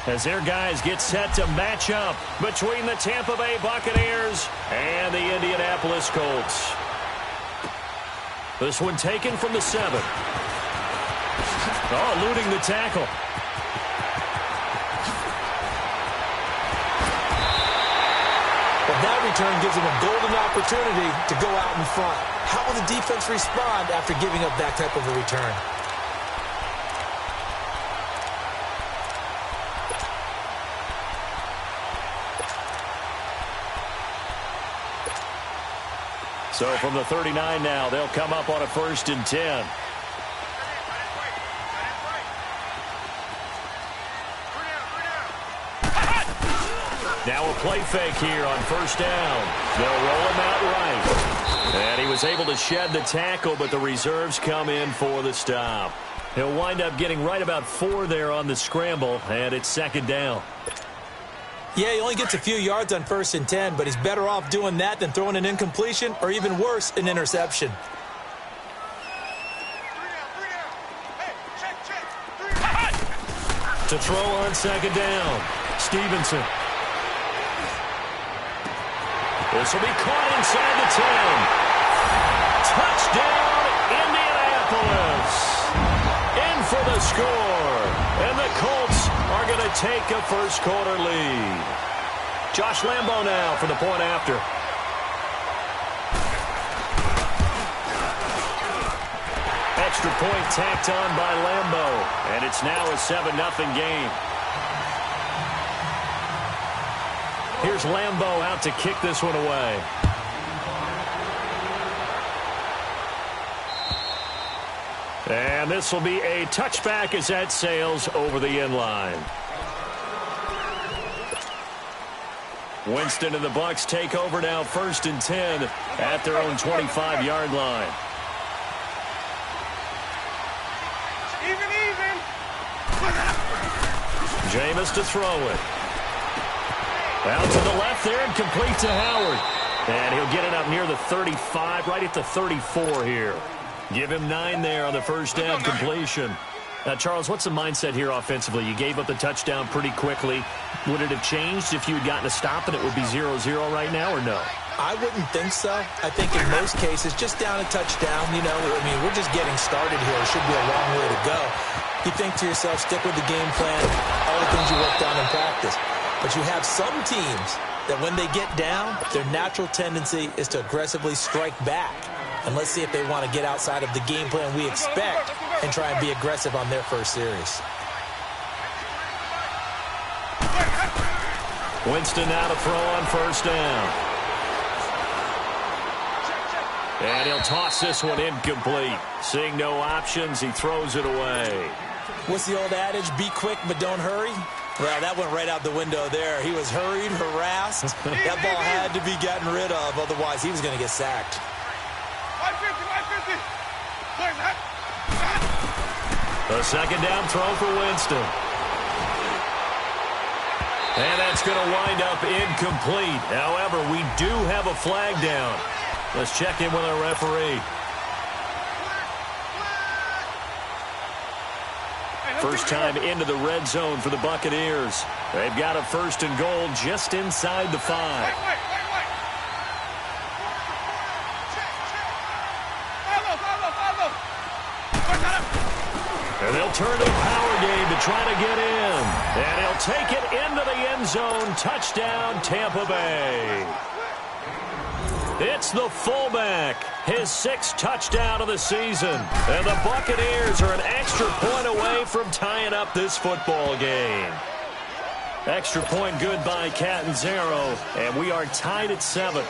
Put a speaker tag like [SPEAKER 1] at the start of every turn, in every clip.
[SPEAKER 1] as their guys get set to match up between the Tampa Bay Buccaneers and the Indianapolis Colts. This one taken from the 7. Oh, eluding the tackle.
[SPEAKER 2] But that return gives him a golden opportunity to go out in front. How will the defense respond after giving up that type of a return?
[SPEAKER 1] So from the 39 now, they'll come up on a 1st and 10. Now a play fake here on 1st down. They'll roll him out right. And he was able to shed the tackle, but the reserves come in for the stop. He'll wind up getting right about 4 there on the scramble, and it's 2nd down.
[SPEAKER 2] Yeah, he only gets a few yards on 1st and 10, but he's better off doing that than throwing an incompletion or even worse, an interception.
[SPEAKER 1] To throw on 2nd down, Stevenson. This will be caught inside the 10. Touchdown, Indianapolis. In for the score. And the Colts are going to take a first-quarter lead. Josh Lambo now for the point after. Extra point tacked on by Lambo. And it's now a 7-0 game. Here's Lambo out to kick this one away. And this will be a touchback as that sails over the end line. Winston and the Bucs take over now 1st and 10 at their own 25-yard line. Jameis to throw it. Out to the left there and complete to Howard. And he'll get it up near the 35, right at the 34 here. Give him 9 there on the 1st down completion. Now, Charles, what's the mindset here offensively? You gave up the touchdown pretty quickly. Would it have changed if you had gotten a stop and it would be 0-0 right now, or no?
[SPEAKER 2] I wouldn't think so. I think in most cases, just down a touchdown, we're just getting started here. It should be a long way to go. You think to yourself, stick with the game plan, all the things you worked on in practice. But you have some teams that when they get down, their natural tendency is to aggressively strike back. And let's see if they want to get outside of the game plan we expect and try and be aggressive on their first series.
[SPEAKER 1] Winston now to throw on 1st down. And he'll toss this one incomplete. Seeing no options, he throws it away.
[SPEAKER 2] What's the old adage? Be quick, but don't hurry. Well, that went right out the window there. He was hurried, harassed. That ball had to be gotten rid of, otherwise he was going to get sacked.
[SPEAKER 1] A 2nd down throw for Winston. And that's going to wind up incomplete. However, we do have a flag down. Let's check in with our referee. First time into the red zone for the Buccaneers. They've got a 1st and goal just inside the 5. And they'll turn to a power game to try to get in. And he'll take it into the end zone. Touchdown, Tampa Bay. It's the fullback, his 6th touchdown of the season. And the Buccaneers are an extra point away from tying up this football game. Extra point good by Catanzaro, and we are tied at 7.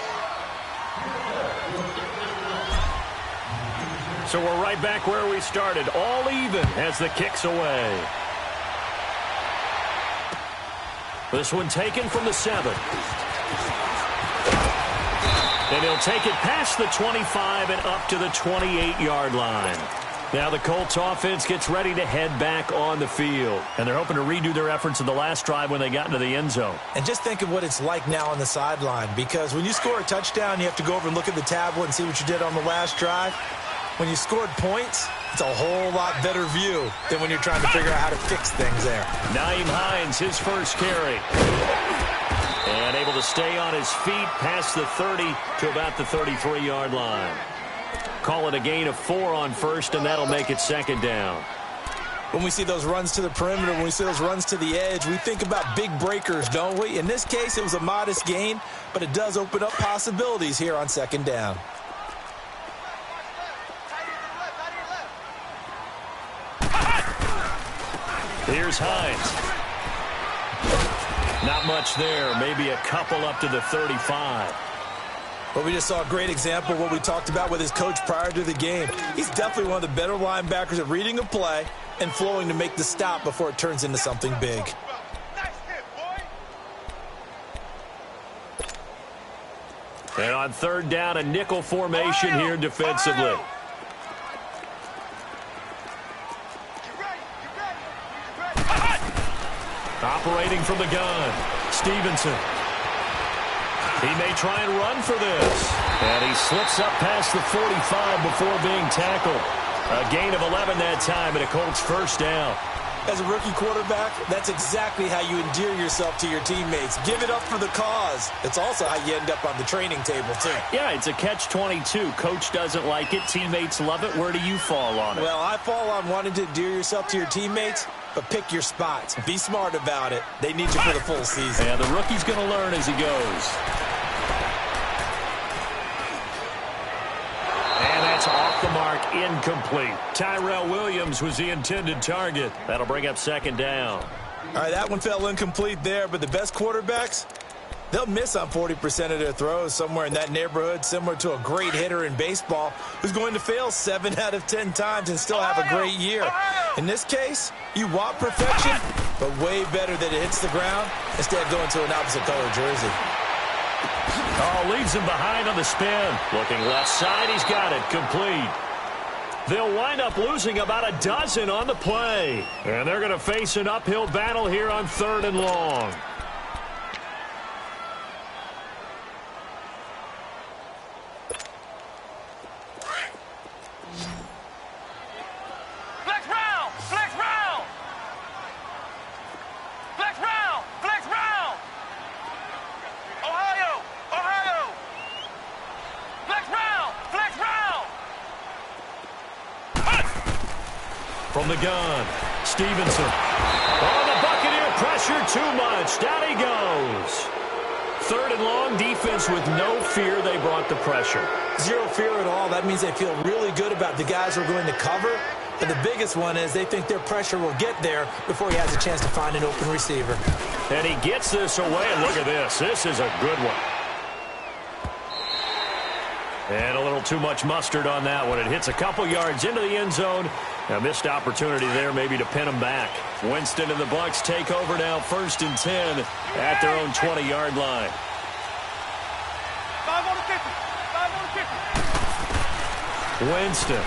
[SPEAKER 1] So we're right back where we started, all even as the kick's away. This one taken from the 7. And he'll take it past the 25 and up to the 28-yard line. Now the Colts offense gets ready to head back on the field. And they're hoping to redo their efforts in the last drive when they got into the end zone.
[SPEAKER 2] And just think of what it's like now on the sideline. Because when you score a touchdown, you have to go over and look at the tablet and see what you did on the last drive. When you scored points, It's a whole lot better view than when you're trying to figure out how to fix things there.
[SPEAKER 1] Nyheim Hines, his first carry. And able to stay on his feet past the 30 to about the 33-yard line. Call it a gain of 4 on first, and that'll make it second down.
[SPEAKER 2] When we see those runs to the perimeter, when we see those runs to the edge, we think about big breakers, don't we? In this case, it was a modest gain, but it does open up possibilities here on second down.
[SPEAKER 1] Here's Hines. Not much there. Maybe a couple up to the 35.
[SPEAKER 2] Well, we just saw a great example of what we talked about with his coach prior to the game. He's definitely one of the better linebackers at reading a play and flowing to make the stop before it turns into something big.
[SPEAKER 1] And on third down, a nickel formation here defensively. Operating from the gun, Stevenson. He may try and run for this. And he slips up past the 45 before being tackled. A gain of 11 that time, and a Colts first down.
[SPEAKER 2] As a rookie quarterback, that's exactly how you endear yourself to your teammates. Give it up for the cause. It's also how you end up on the training table, too.
[SPEAKER 1] Yeah, it's a catch-22. Coach doesn't like it. Teammates love it. Where do you fall on it?
[SPEAKER 2] Well, I fall on wanting to endear yourself to your teammates, but pick your spots. Be smart about it. They need you for the full season.
[SPEAKER 1] Yeah, the rookie's going to learn as he goes. Off the mark, incomplete. Tyrell Williams was the intended target. That'll bring up second down.
[SPEAKER 2] All right, that one fell incomplete there, but the best quarterbacks, they'll miss on 40% of their throws, somewhere in that neighborhood, similar to a great hitter in baseball who's going to fail 7 out of 10 times and still have a great year. In this case, you want perfection, but way better that it hits the ground instead of going to an opposite color jersey.
[SPEAKER 1] Oh, leads him behind on the spin. Looking left side, he's got it. Complete. They'll wind up losing about a dozen on the play. And they're going to face an uphill battle here on third and long. From the gun, Stevenson. Oh, the Buccaneer pressure too much. Down he goes. Third and long, defense with no fear. They brought the pressure.
[SPEAKER 2] Zero fear at all. That means they feel really good about the guys who are going to cover. And the biggest one is they think their pressure will get there before he has a chance to find an open receiver.
[SPEAKER 1] And he gets this away. And look at this. This is a good one. And a little too much mustard on that one. It hits a couple yards into the end zone. A missed opportunity there maybe to pin him back. Winston and the Bucs take over now, 1st and 10 at their own 20-yard line.
[SPEAKER 3] 5 on the 50. 5 on the 50.
[SPEAKER 1] Winston.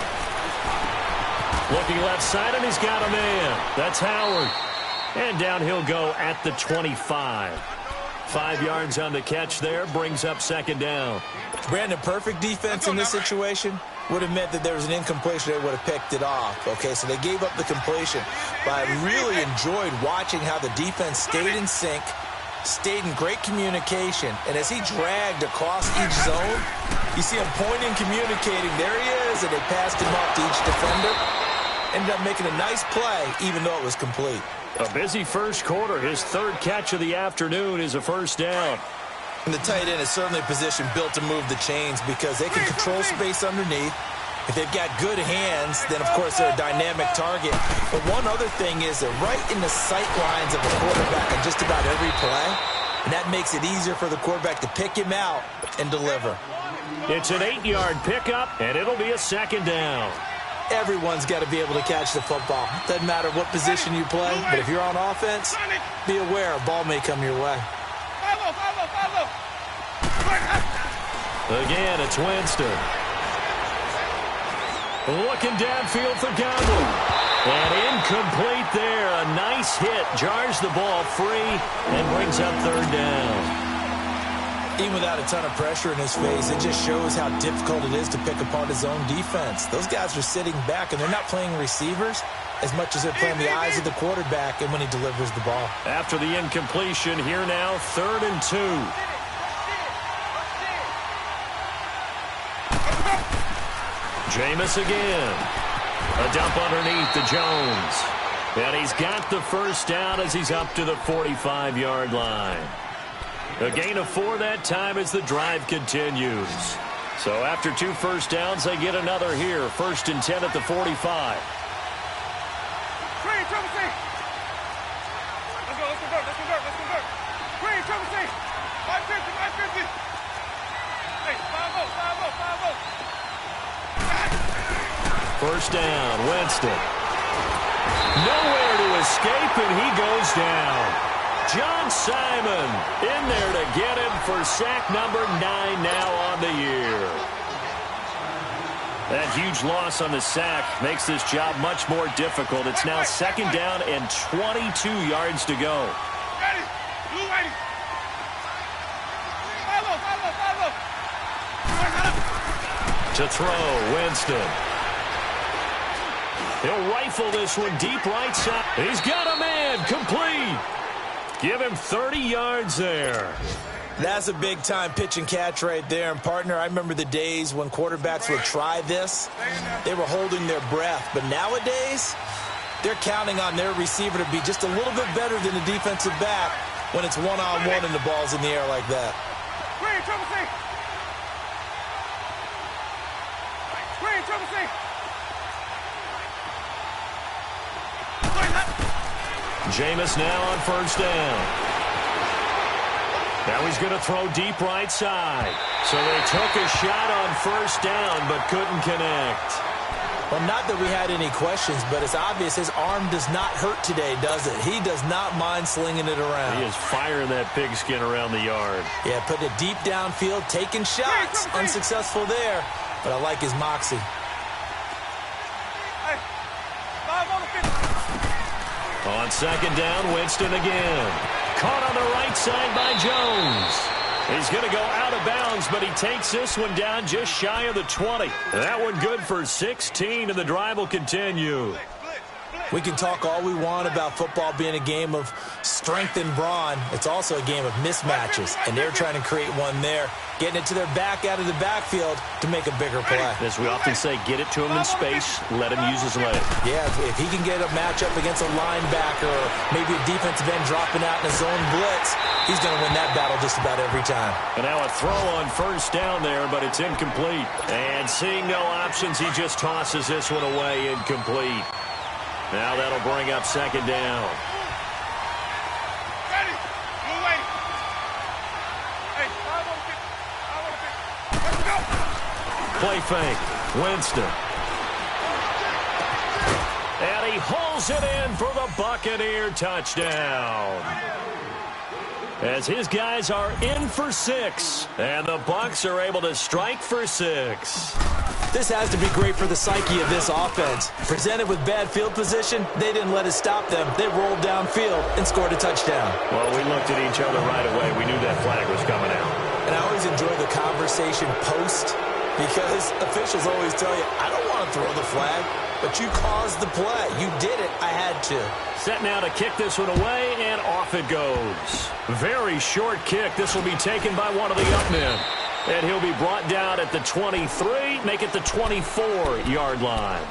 [SPEAKER 1] Looking left side, and he's got a man. That's Howard. And down he'll go at the 25. 5 yards on the catch there, brings up second down.
[SPEAKER 2] Brandon, perfect defense in this situation would have meant that there was an incompletion. They would have picked it off. Okay, so they gave up the completion. But I really enjoyed watching how the defense stayed in sync, stayed in great communication. And as he dragged across each zone, you see him pointing, communicating. There he is, and they passed him off to each defender. Ended up making a nice play, even though it was complete.
[SPEAKER 1] A busy first quarter. His third catch of the afternoon is a first down.
[SPEAKER 2] And the tight end is certainly a position built to move the chains because they can control space underneath. If they've got good hands, then, of course, they're a dynamic target. But one other thing is they're right in the sight lines of the quarterback on just about every play. And that makes it easier for the quarterback to pick him out and deliver.
[SPEAKER 1] It's an 8-yard pickup, and it'll be a second down.
[SPEAKER 2] Everyone's got to be able to catch the football. Doesn't matter what position you play, but if you're on offense, be aware a ball may come your way.
[SPEAKER 1] Again, it's Winston. Looking downfield for Godwin. And incomplete there. A nice hit. Jars the ball free and brings up third down.
[SPEAKER 2] Even without a ton of pressure in his face, it just shows how difficult it is to pick apart his own defense. Those guys are sitting back, and they're not playing receivers as much as they're playing the eyes of the quarterback and when he delivers the ball.
[SPEAKER 1] After the incompletion, here now, 3rd and 2. Jameis again. A dump underneath to Jones. And he's got the first down as he's up to the 45-yard line. A gain of 4 that time as the drive continues. So after 2 first downs, they get another here. 1st and 10 at the 45.
[SPEAKER 3] Let's convert. Green, trouble safe. 550. Hey, 5-0.
[SPEAKER 1] First down, Winston. Nowhere to escape, and he goes down. John Simon in there to get him for sack number 9 now on the year. That huge loss on the sack makes this job much more difficult. It's now 2nd down and 22 yards to go. To throw, Winston. He'll rifle this one deep right side. He's got a man, complete. Give him 30 yards there.
[SPEAKER 2] That's a big-time pitch and catch right there. And, partner, I remember the days when quarterbacks would try this. They were holding their breath. But nowadays, they're counting on their receiver to be just a little bit better than the defensive back when it's one-on-one and the ball's in the air like that.
[SPEAKER 3] Green, trouble safe.
[SPEAKER 1] Jameis now on first down. Now he's going to throw deep right side. So they took a shot on first down but couldn't connect.
[SPEAKER 2] Well, not that we had any questions, but it's obvious his arm does not hurt today, does it? He does not mind slinging it around.
[SPEAKER 1] He is firing that pigskin around the yard.
[SPEAKER 2] Yeah, putting it deep downfield, taking shots. Unsuccessful there, but I like his moxie.
[SPEAKER 1] On 2nd down, Winston again. Caught on the right side by Jones. He's going to go out of bounds, but he takes this one down just shy of the 20. That one good for 16, and the drive will continue.
[SPEAKER 2] We can talk all we want about football being a game of strength and brawn. It's also a game of mismatches, and they're trying to create one there, getting it to their back out of the backfield to make a bigger play.
[SPEAKER 1] As we often say, get it to him in space, let him use his leg.
[SPEAKER 2] Yeah, if he can get a matchup against a linebacker or maybe a defensive end dropping out in a zone blitz, he's going to win that battle just about every time.
[SPEAKER 1] And now a throw on first down there, but it's incomplete. And seeing no options, he just tosses this one away, incomplete. Now that'll bring up 2nd down. Play fake. Winston. And he hauls it in for the Buccaneer touchdown. As his guys are in for 6. And the Bucs are able to strike for 6.
[SPEAKER 2] This has to be great for the psyche of this offense. Presented with bad field position, they didn't let it stop them. They rolled downfield and scored a touchdown.
[SPEAKER 1] Well, we looked at each other right away. We knew that flag was coming out.
[SPEAKER 2] And I always enjoy the conversation post because officials always tell you, I don't want to throw the flag, but you caused the play. You did it. I had to.
[SPEAKER 1] Set now to kick this one away, and off it goes. Very short kick. This will be taken by one of the up men. And he'll be brought down at the 23, make it the 24-yard line.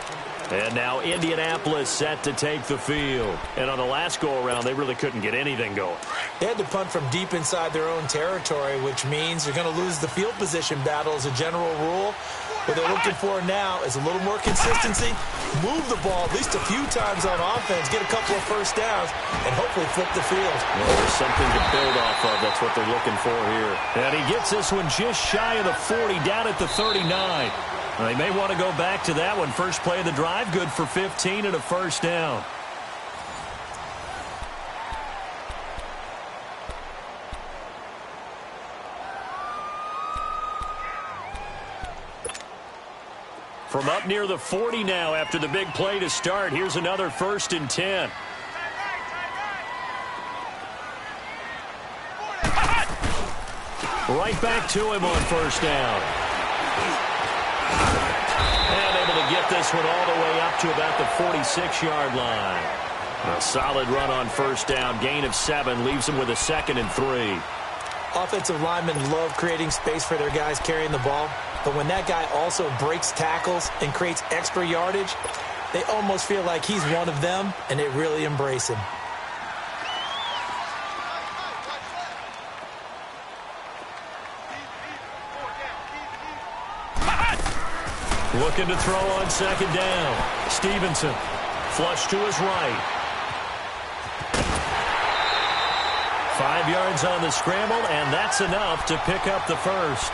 [SPEAKER 1] And now Indianapolis set to take the field. And on the last go-around, they really couldn't get anything going.
[SPEAKER 2] They had to punt from deep inside their own territory, which means they're going to lose the field position battle as a general rule. What they're looking for now is a little more consistency, move the ball at least a few times on offense, get a couple of first downs, and hopefully flip the field.
[SPEAKER 1] Well, there's something to build off of. That's what they're looking for here. And he gets this one just shy of the 40, down at the 39. They may want to go back to that one. First play of the drive, good for 15 and a first down. From up near the 40 now after the big play to start, here's another 1st and 10. Right back to him on first down. And able to get this one all the way up to about the 46-yard line. A solid run on first down. Gain of 7 leaves him with a 2nd and 3.
[SPEAKER 2] Offensive linemen love creating space for their guys carrying the ball. But when that guy also breaks tackles and creates extra yardage, they almost feel like he's one of them, and they really embrace him.
[SPEAKER 1] Looking to throw on second down. Stevenson, flush to his right. 5 yards on the scramble, and that's enough to pick up the first.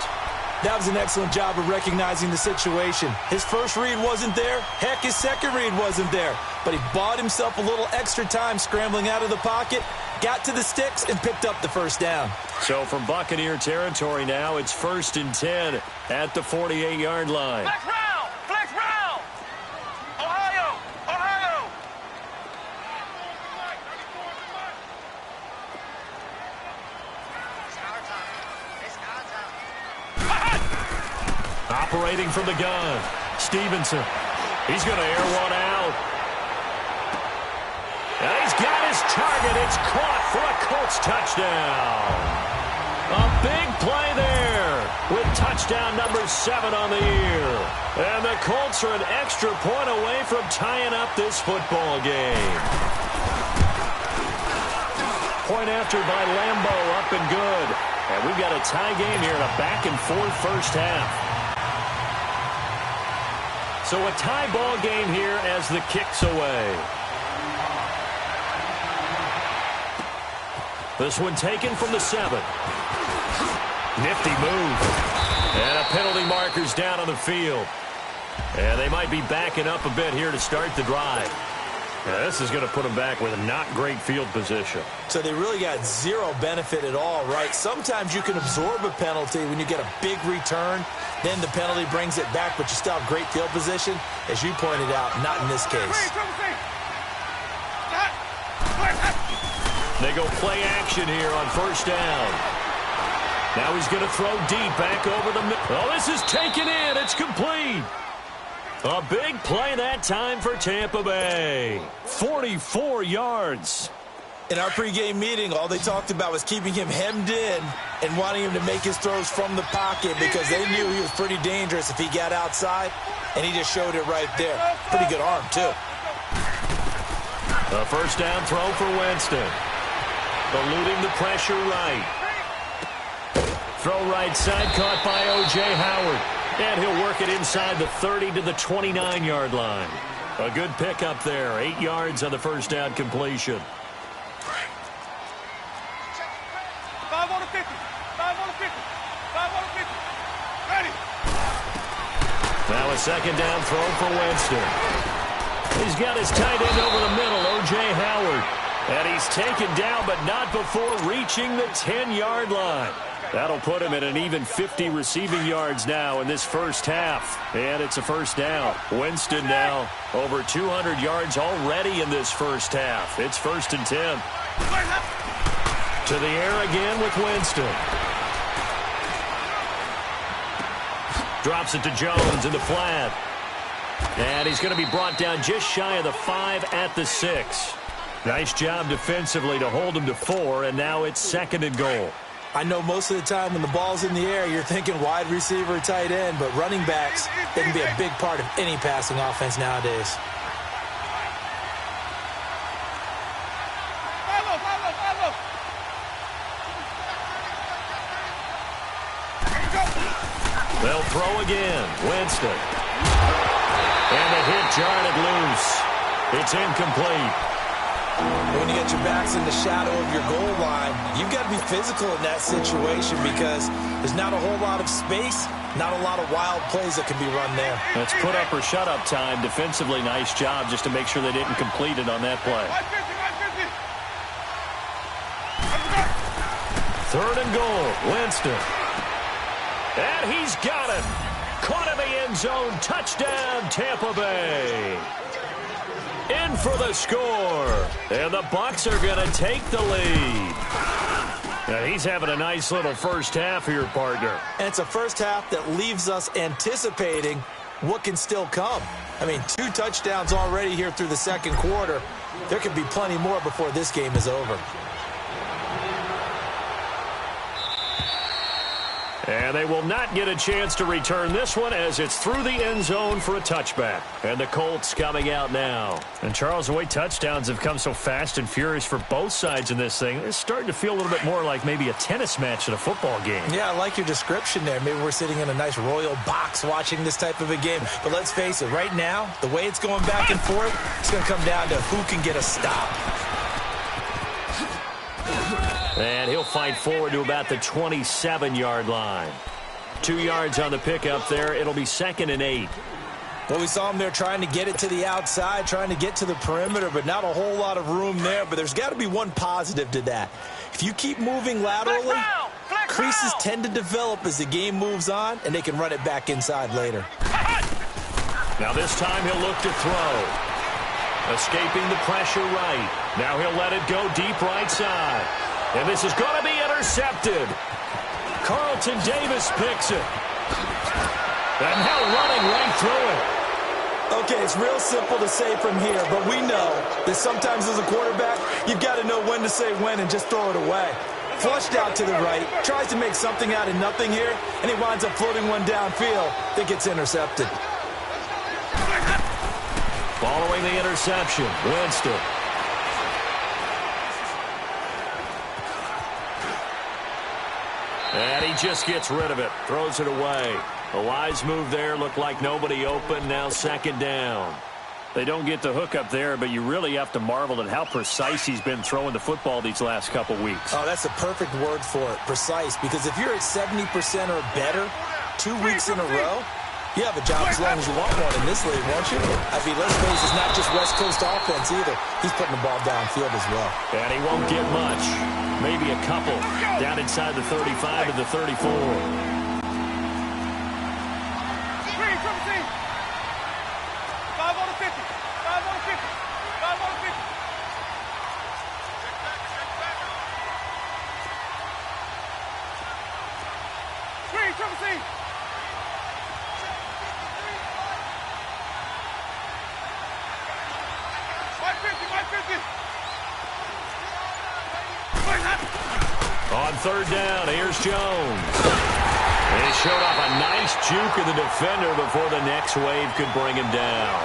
[SPEAKER 2] That was an excellent job of recognizing the situation. His first read wasn't there. Heck, his second read wasn't there. But he bought himself a little extra time scrambling out of the pocket, got to the sticks, and picked up the first down.
[SPEAKER 1] So from Buccaneer territory now, it's 1st and 10 at the 48-yard line.
[SPEAKER 3] Flex round! Flex round! Ohio! Ohio!
[SPEAKER 1] Operating from the gun, Stevenson. He's going to air one out. And he's got his target. It's caught for a Colts touchdown. A big play there with touchdown number 7 on the year. And the Colts are an extra point away from tying up this football game. Point after by Lambeau, up and good. And we've got a tie game here in a back-and-forth first half. So a tie ball game here as the kick's away. This one taken from the 7. Nifty move. And a penalty marker's down on the field. And they might be backing up a bit here to start the drive. Now, this is going to put them back with a not great field position.
[SPEAKER 2] So they really got zero benefit at all, right? Sometimes you can absorb a penalty when you get a big return. Then the penalty brings it back, but you still have great field position. As you pointed out, not in this case.
[SPEAKER 1] They go play action here on first down. Now he's going to throw deep back over the middle. Oh, this is taken in. It's complete. A big play that time for Tampa Bay. 44 yards.
[SPEAKER 2] In our pregame meeting, all they talked about was keeping him hemmed in and wanting him to make his throws from the pocket because they knew he was pretty dangerous if he got outside, and he just showed it right there. Pretty good arm, too.
[SPEAKER 1] A first down throw for Winston. Eluding the pressure right. Throw right side, caught by O.J. Howard. And he'll work it inside the 30 to the 29-yard line. A good pickup there. 8 yards on the first down completion.
[SPEAKER 3] 5 on the 50. 5 on the 50. 5 on the 50. Ready.
[SPEAKER 1] Now a second down throw for Winston. He's got his tight end over the middle, O.J. Howard. And he's taken down, but not before reaching the 10-yard line. That'll put him at an even 50 receiving yards now in this first half. And it's a first down. Winston now over 200 yards already in this first half. It's 1st and 10. To the air again with Winston. Drops it to Jones in the flat. And he's going to be brought down just shy of the 5 at the 6. Nice job defensively to hold him to 4, and now it's 2nd and goal.
[SPEAKER 2] I know most of the time when the ball's in the air, you're thinking wide receiver, tight end, but running backs, they can be a big part of any passing offense nowadays.
[SPEAKER 1] They'll throw again. Winston. And the hit jarred it loose. It's incomplete.
[SPEAKER 2] When you get your backs in the shadow of your goal line, you've got to be physical in that situation because there's not a whole lot of space, not a lot of wild plays that can be run there.
[SPEAKER 1] That's put up or shut up time. Defensively, nice job just to make sure they didn't complete it on that play. 3rd and goal. Winston. And he's got it. Caught in the end zone. Touchdown, Tampa Bay. In for the score. And the Bucs are going to take the lead. And He's having a nice little first half here, partner.
[SPEAKER 2] And it's a first half that leaves us anticipating what can still come. I mean, 2 touchdowns already here through the second quarter. There could be plenty more before this game is over.
[SPEAKER 1] And they will not get a chance to return this one as it's through the end zone for a touchback. And the Colts coming out now.
[SPEAKER 4] And Charles, the way touchdowns have come so fast and furious for both sides in this thing, it's starting to feel a little bit more like maybe a tennis match in a football game.
[SPEAKER 2] Yeah, I like your description there. Maybe we're sitting in a nice royal box watching this type of a game. But let's face it, right now, the way it's going back and forth, it's going to come down to who can get a stop.
[SPEAKER 1] And he'll fight forward to about the 27-yard line. 2 yards on the pickup there. It'll be 2nd and 8.
[SPEAKER 2] Well, we saw him there trying to get it to the outside, trying to get to the perimeter, but not a whole lot of room there. But there's got to be one positive to that. If you keep moving laterally, creases tend to develop as the game moves on, and they can run it back inside later.
[SPEAKER 1] Now this time he'll look to throw. Escaping the pressure right. Now he'll let it go deep right side. And this is going to be intercepted. Carlton Davis picks it. And now running right through it.
[SPEAKER 2] Okay, it's real simple to say from here, but we know that sometimes as a quarterback, you've got to know when to say when and just throw it away. Flushed out to the right, tries to make something out of nothing here, and he winds up floating one downfield that gets intercepted.
[SPEAKER 1] Following the interception, Winston. And he just gets rid of it, throws it away. A wise move there, looked like nobody open, now 2nd down.
[SPEAKER 4] They don't get the hook up there, but you really have to marvel at how precise he's been throwing the football these last couple weeks.
[SPEAKER 2] Oh, that's a perfect word for it, precise, because if you're at 70% or better 2 weeks in a row, you have a job as long as you want one in this league, won't you? I mean, let's face it, it's not just West Coast offense either. He's putting the ball downfield as well.
[SPEAKER 1] And he won't get much. Maybe a couple down inside the 35 to the 34.
[SPEAKER 3] Green, 17. 5 on the 50. 5 on the 50. 5 on the 50. Green, 17.
[SPEAKER 1] On 3rd down, here's Jones. And he showed off a nice juke of the defender before the next wave could bring him down.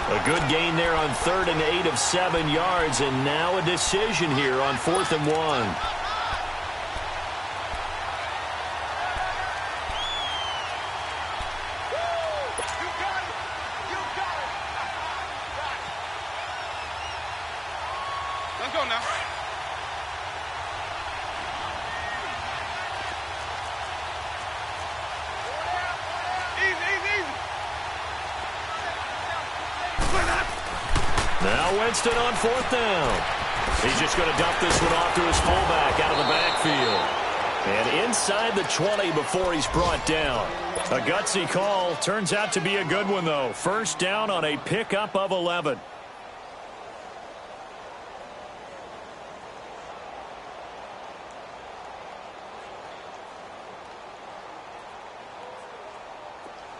[SPEAKER 1] A good gain there on 3rd and 8 of 7 yards, and now a decision here on 4th and 1.
[SPEAKER 3] Let's go now.
[SPEAKER 1] Now Winston on 4th down. He's just going to dump this one off to his fullback out of the backfield. And inside the 20 before he's brought down.
[SPEAKER 4] A gutsy call. Turns out to be a good one, though. 1st down on a pickup of 11.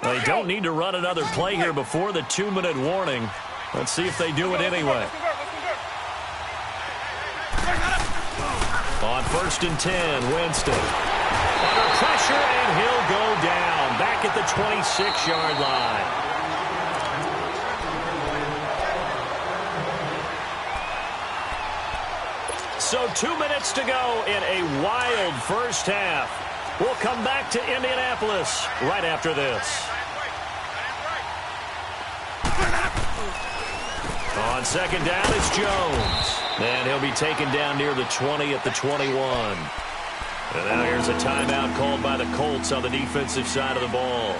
[SPEAKER 4] They don't need to run another play here before the 2-minute warning. Let's see if they do it anyway.
[SPEAKER 1] On 1st and 10, Winston. Under pressure, and he'll go down. Back at the 26-yard line. So 2 minutes to go in a wild first half. We'll come back to Indianapolis right after this. On 2nd down, it's Jones. And he'll be taken down near the 20 at the 21. And now here's a timeout called by the Colts on the defensive side of the ball.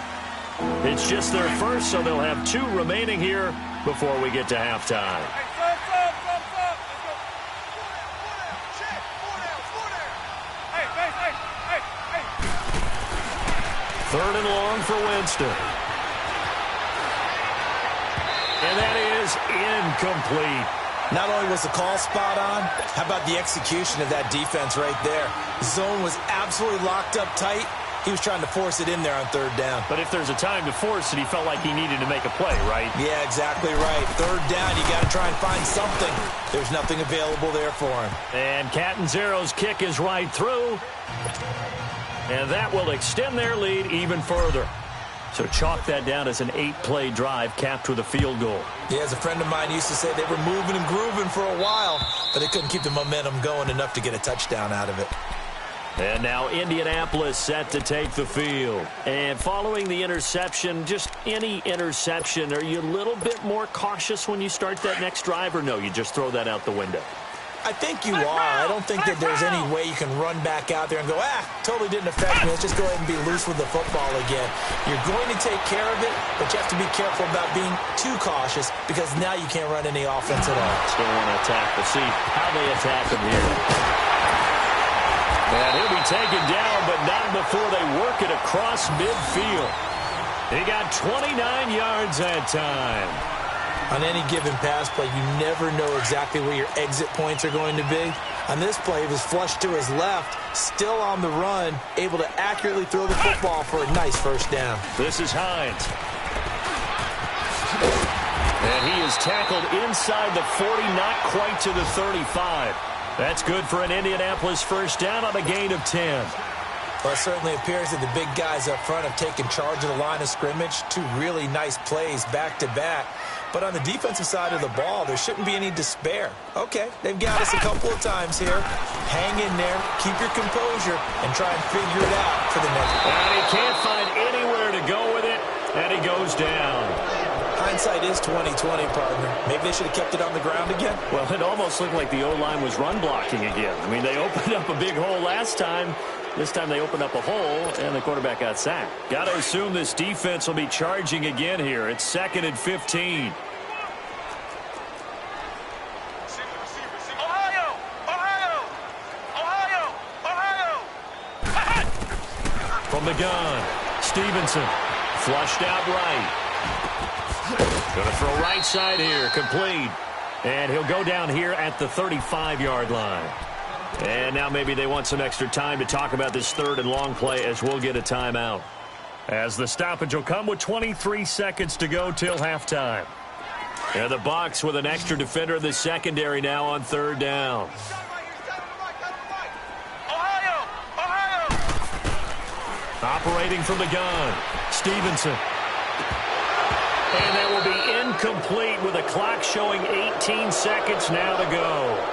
[SPEAKER 1] It's just their first, so they'll have 2 remaining here before we get to halftime. Third and long for Winston. And that is incomplete.
[SPEAKER 2] Not only was the call spot on, how about the execution of that defense right there? Zone was absolutely locked up tight. He was trying to force it in there on third down.
[SPEAKER 4] But if there's a time to force it, he felt like he needed to make a play, right?
[SPEAKER 2] Yeah, exactly right. Third down, you got to try and find something. There's nothing available there for him.
[SPEAKER 4] And Catanzaro's kick is right through. And that will extend their lead even further. So chalk that down as an 8-play drive capped with a field goal.
[SPEAKER 2] Yeah, as a friend of mine used to say, they were moving and grooving for a while, but they couldn't keep the momentum going enough to get a touchdown out of it.
[SPEAKER 1] And now Indianapolis set to take the field. And following the interception, just any interception, are you a little bit more cautious when you start that next drive, or no, you just throw that out the window?
[SPEAKER 2] I think you are. I don't think that there's any way you can run back out there and go, totally didn't affect me. Let's just go ahead and be loose with the football again. You're going to take care of it, but you have to be careful about being too cautious because now you can't run any offense at all.
[SPEAKER 1] Still want to attack. We'll see how they attack him here. And he'll be taken down, but not before they work it across midfield. He got 29 yards that time.
[SPEAKER 2] On any given pass play, you never know exactly where your exit points are going to be. On this play, he was flushed to his left, still on the run, able to accurately throw the football for a nice first down.
[SPEAKER 1] This is Hines. And he is tackled inside the 40, not quite to the 35. That's good for an Indianapolis first down on a gain of 10.
[SPEAKER 2] Well, it certainly appears that the big guys up front have taken charge of the line of scrimmage. Two really nice plays back-to-back. But on the defensive side of the ball, there shouldn't be any despair. Okay, they've got us a couple of times here. Hang in there, keep your composure, and try and figure it out for the next one.
[SPEAKER 1] And he can't find anywhere to go with it, and he goes down.
[SPEAKER 2] Hindsight is 20/20, partner. Maybe they should have kept it on the ground again.
[SPEAKER 1] Well, it almost looked like the O-line was run blocking again. I mean, they opened up a big hole last time. This time they opened up a hole, and the quarterback got sacked. Got to assume this defense will be charging again here. It's 2nd and 15. From the gun, Stevenson, flushed out right. Going to throw right side here, complete. And he'll go down here at the 35-yard line. And now maybe they want some extra time to talk about this third and long play as we'll get a timeout. As the stoppage will come with 23 seconds to go till halftime. And the Bucs with an extra defender in the secondary now on third down. Operating from the gun, Stevenson. And that will be incomplete with the clock showing 18 seconds now to go.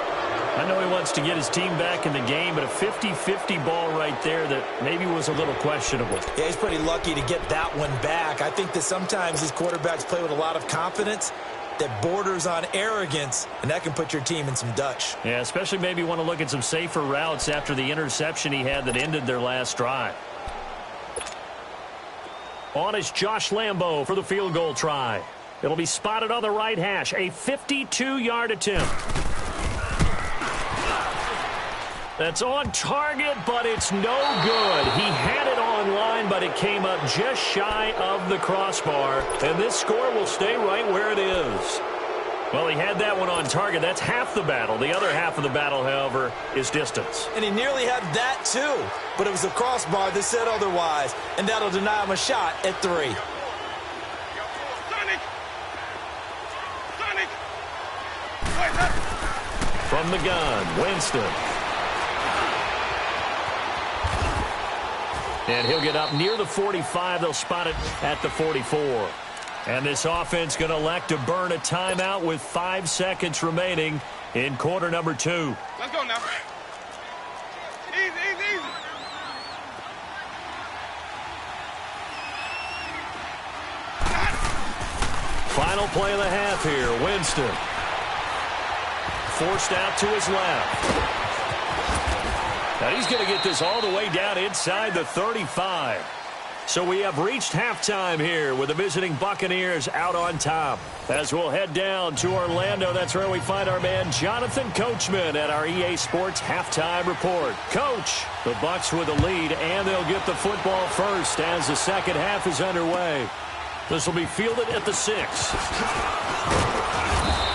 [SPEAKER 1] I know he wants to get his team back in the game, but a 50-50 ball right there that maybe was a little questionable.
[SPEAKER 2] Yeah, he's pretty lucky to get that one back. I think that sometimes these quarterbacks play with a lot of confidence that borders on arrogance, and that can put your team in some Dutch.
[SPEAKER 1] Yeah, especially maybe want to look at some safer routes after the interception he had that ended their last drive. On is Josh Lambo for the field goal try. It'll be spotted on the right hash. A 52-yard attempt. That's on target, but it's no good. He had it on line, but it came up just shy of the crossbar. And this score will stay right where it is. Well, he had that one on target. That's half the battle. The other half of the battle, however, is distance.
[SPEAKER 2] And he nearly had that, too. But it was the crossbar that said otherwise. And that'll deny him a shot at 3.
[SPEAKER 1] From the gun, Winston. And he'll get up near the 45. They'll spot it at the 44. And this offense going to elect to burn a timeout with 5 seconds remaining in quarter number 2.
[SPEAKER 3] Let's go now. Easy, easy, easy.
[SPEAKER 1] Final play of the half here. Winston. Forced out to his left. Now he's going to get this all the way down inside the 35. So we have reached halftime here with the visiting Buccaneers out on top. As we'll head down to Orlando, that's where we find our man Jonathan Coachman at our EA Sports Halftime Report. Coach, the Bucs with the lead, and they'll get the football first as the second half is underway. This will be fielded at the 6.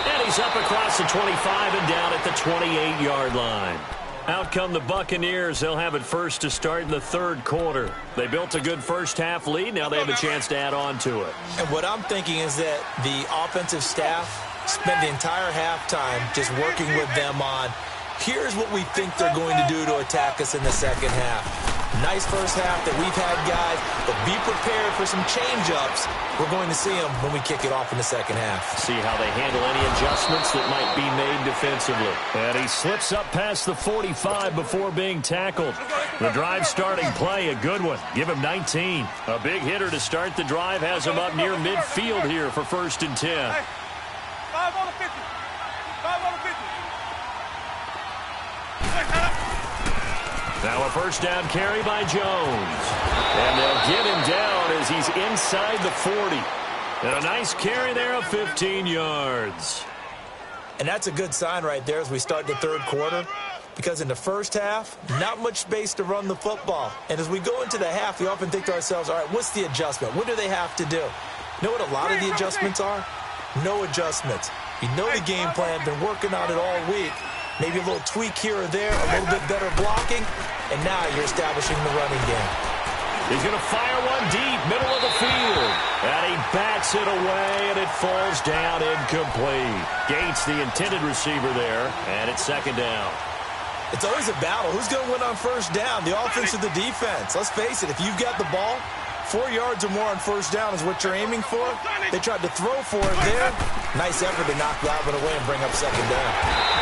[SPEAKER 1] And Carries up across the 25 and down at the 28-yard line. Out come the Buccaneers. They'll have it first to start in the third quarter. They built a good first-half lead. Now they have a chance to add on to it.
[SPEAKER 2] And what I'm thinking is that the offensive staff spent the entire halftime just working with them on, here's what we think they're going to do to attack us in the second half. Nice first half that we've had, guys, but be prepared for some change-ups. We're going to see them when we kick it off in the second half.
[SPEAKER 1] See how they handle any adjustments that might be made defensively. And he slips up past the 45 before being tackled. The drive starting play, a good one. Give him 19. A big hitter to start the drive has him up near midfield here for 1st and 10.
[SPEAKER 3] Hey, 5 on the 50. 5 on the 50.
[SPEAKER 1] Now a first down carry by Jones. And they'll get him down as he's inside the 40. And a nice carry there of 15 yards.
[SPEAKER 2] And that's a good sign right there as we start the third quarter, because in the first half, not much space to run the football. And as we go into the half, we often think to ourselves, all right, what's the adjustment? What do they have to do? You know what a lot of the adjustments are? No adjustments. You know the game plan, been working on it all week. Maybe a little tweak here or there, a little bit better blocking, and now you're establishing the running game.
[SPEAKER 1] He's going to fire one deep, middle of the field. And he bats it away, and it falls down incomplete. Gates, the intended receiver there, and it's second down.
[SPEAKER 2] It's always a battle. Who's going to win on first down, the offense or the defense? Let's face it, if you've got the ball, 4 yards or more on first down is what you're aiming for. They tried to throw for it there. Nice effort to knock that one away and bring up second down.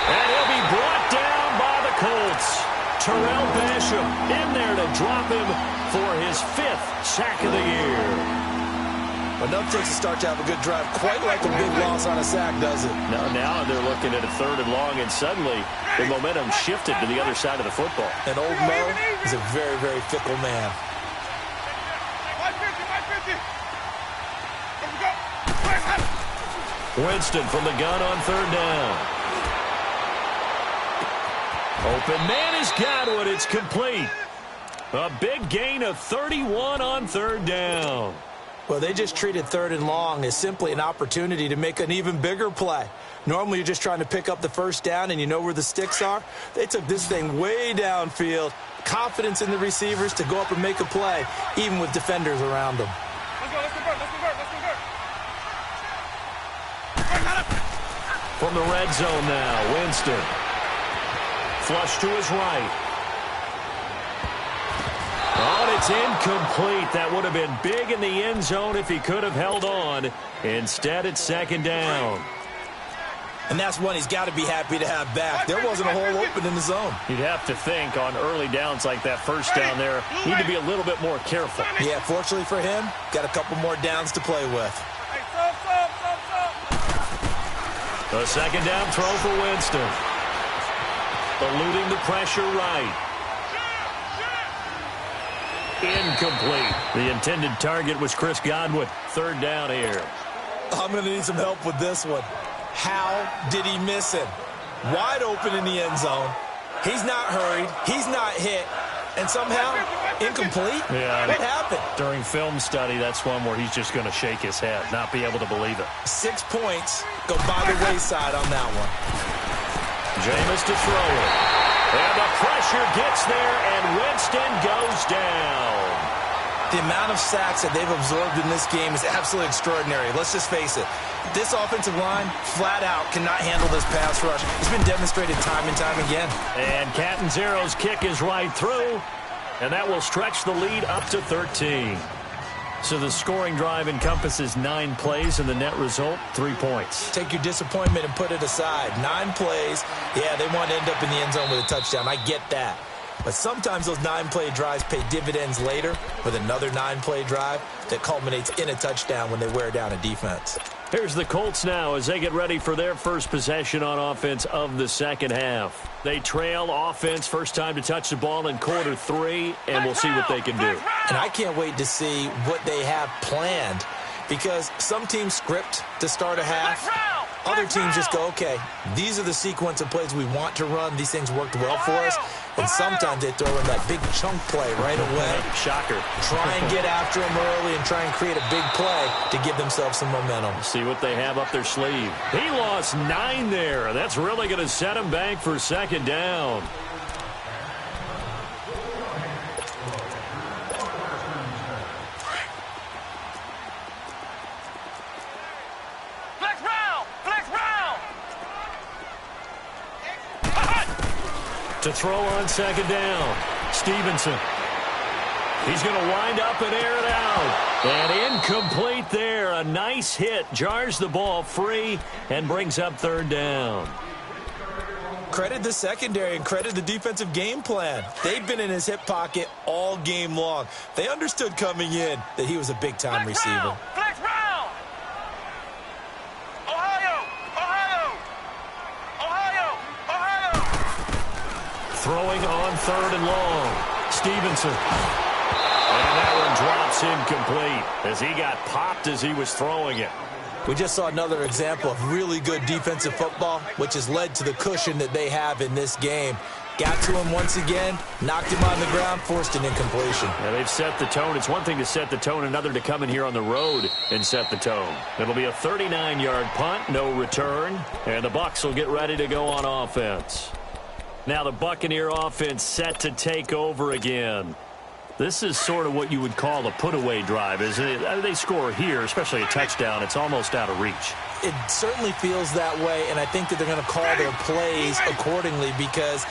[SPEAKER 1] And he'll be brought down by the Colts. Terrell Basham in there to drop him for his 5th sack of the year.
[SPEAKER 2] Enough takes to start to have a good drive. Quite like a big loss on a sack, does it?
[SPEAKER 1] Now they're looking at a 3rd and long, and suddenly the momentum shifted to the other side of the football.
[SPEAKER 2] And old Mo is a very, very fickle man.
[SPEAKER 1] Winston from the gun on 3rd down. Open man is Godwin. It's complete. A big gain of 31 on 3rd down.
[SPEAKER 2] Well, they just treated 3rd and long as simply an opportunity to make an even bigger play. Normally, you're just trying to pick up the first down and you know where the sticks are. They took this thing way downfield. Confidence in the receivers to go up and make a play, even with defenders around them.
[SPEAKER 3] Let's go, let's convert, let's convert, let's convert.
[SPEAKER 1] From the red zone now, Winston. Flush to his right. Oh, and it's incomplete. That would have been big in the end zone if he could have held on. Instead, it's second down.
[SPEAKER 2] And that's one he's got to be happy to have back. There wasn't a hole open in the zone.
[SPEAKER 1] You'd have to think on early downs like that first down there, need to be a little bit more careful.
[SPEAKER 2] Yeah, fortunately for him, got a couple more downs to play with.
[SPEAKER 3] Hey, sub.
[SPEAKER 1] A second down throw for Winston. Eluding the pressure right. Incomplete. The intended target was Chris Godwin. 3rd down here.
[SPEAKER 2] I'm going to need some help with this one. How did he miss him? Wide open in the end zone. He's not hurried. He's not hit. And somehow, incomplete?
[SPEAKER 1] Yeah.
[SPEAKER 2] What happened?
[SPEAKER 1] During film study, that's one where he's just going to shake his head, not be able to believe it.
[SPEAKER 2] 6 points go by the wayside on that one.
[SPEAKER 1] Jameis to throw it. And the pressure gets there, and Winston goes down.
[SPEAKER 2] The amount of sacks that they've absorbed in this game is absolutely extraordinary. Let's just face it. This offensive line, flat out, cannot handle this pass rush. It's been demonstrated time and time again.
[SPEAKER 1] And Catanzaro's kick is right through, and that will stretch the lead up to 13. So the scoring drive encompasses 9 plays, and the net result, 3 points.
[SPEAKER 2] Take your disappointment and put it aside. 9 plays. Yeah, they want to end up in the end zone with a touchdown. I get that. But sometimes those 9-play drives pay dividends later with another 9-play drive that culminates in a touchdown when they wear down a defense.
[SPEAKER 1] Here's the Colts now as they get ready for their first possession on offense of the second half. They trail offense, first time to touch the ball in quarter 3, and we'll see what they can do.
[SPEAKER 2] And I can't wait to see what they have planned, because some teams script to start a half. Other teams just go, okay, these are the sequence of plays we want to run. These things worked well for us. And sometimes they throw in that big chunk play right away.
[SPEAKER 4] Shocker.
[SPEAKER 2] Try and get after them early and try and create a big play to give themselves some momentum.
[SPEAKER 4] See what they have up their sleeve. He lost 9 there. That's really going to set him back for second down. To throw on second down, Stevenson. He's going to wind up and air it out. And incomplete there. A nice hit. Jars the ball free and brings up third down.
[SPEAKER 2] Credit the secondary and credit the defensive game plan. They've been in his hip pocket all game long. They understood coming in that he was a big-time receiver.
[SPEAKER 3] Flex round! Ohio!
[SPEAKER 4] Throwing on third and long. Stevenson. And that one drops incomplete as he got popped as he was throwing it.
[SPEAKER 2] We just saw another example of really good defensive football, which has led to the cushion that they have in this game. Got to him once again, knocked him on the ground, forced an incompletion.
[SPEAKER 4] Yeah, they've set the tone. It's one thing to set the tone, another to come in here on the road and set the tone. It'll be a 39-yard punt, no return, and the Bucs will get ready to go on offense. Now the Buccaneer offense set to take over again. This is sort of what you would call a put-away drive, isn't it? They score here, especially a touchdown. It's almost out of reach.
[SPEAKER 2] It certainly feels that way, and I think that they're going to call their plays accordingly because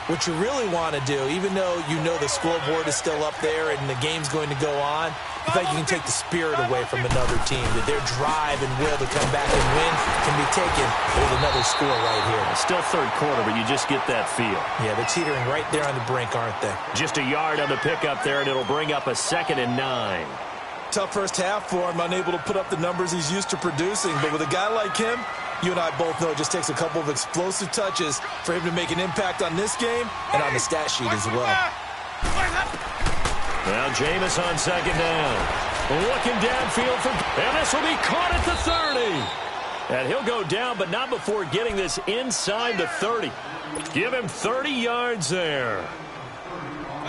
[SPEAKER 2] what you really want to do, even though you know the scoreboard is still up there and the game's going to go on, in fact, you can take the spirit away from another team, that their drive and will to come back and win can be taken with another score right here.
[SPEAKER 4] It's still third quarter, but you just get that feel.
[SPEAKER 2] Yeah, they're teetering right there on the brink, aren't they?
[SPEAKER 4] Just a yard on the pickup there, and it'll bring up a 2nd and 9.
[SPEAKER 2] Tough first half for him, unable to put up the numbers he's used to producing, but with a guy like him, you and I both know it just takes a couple of explosive touches for him to make an impact on this game and on the stat sheet as well.
[SPEAKER 4] Now Jameis on second down. Looking downfield and this will be caught at the 30. And he'll go down, but not before getting this inside the 30. Give him 30 yards there.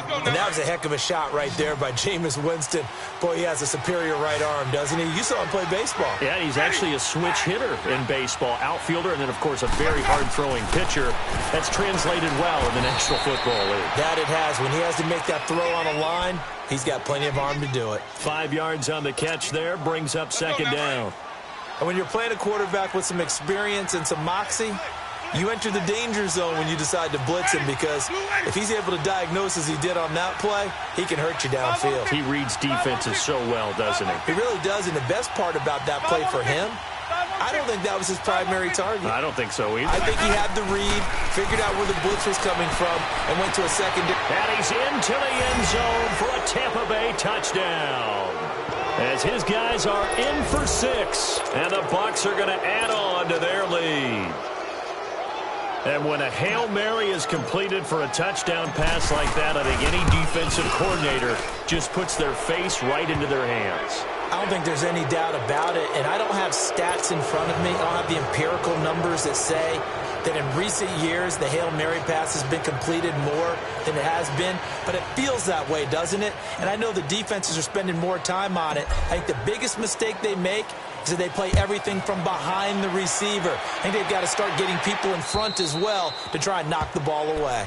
[SPEAKER 2] And that was a heck of a shot right there by Jameis Winston. Boy, he has a superior right arm, doesn't he? You saw him play baseball.
[SPEAKER 4] Yeah, he's actually a switch hitter in baseball. Outfielder, and then, of course, a very hard-throwing pitcher. That's translated well in the National Football League.
[SPEAKER 2] That it has. When he has to make that throw on a line, he's got plenty of arm to do it.
[SPEAKER 4] 5 yards on the catch there, brings up second down.
[SPEAKER 2] And when you're playing a quarterback with some experience and some moxie, you enter the danger zone when you decide to blitz him because if he's able to diagnose as he did on that play, he can hurt you downfield.
[SPEAKER 4] He reads defenses so well, doesn't he?
[SPEAKER 2] He really does, and the best part about that play for him, I don't think that was his primary target.
[SPEAKER 4] I don't think so either.
[SPEAKER 2] I think he had the read, figured out where the blitz was coming from, and went to a secondary.
[SPEAKER 4] And he's into the end zone for a Tampa Bay touchdown. As his guys are in for 6, and the Bucs are going to add on to their lead. And when a Hail Mary is completed for a touchdown pass like that, I think any defensive coordinator just puts their face right into their hands.
[SPEAKER 2] I don't think there's any doubt about it, and I don't have stats in front of me. I don't have the empirical numbers that say that in recent years the Hail Mary pass has been completed more than it has been, but it feels that way, doesn't it? And I know the defenses are spending more time on it. I think the biggest mistake they make is that they play everything from behind the receiver. I think they've got to start getting people in front as well to try and knock the ball away.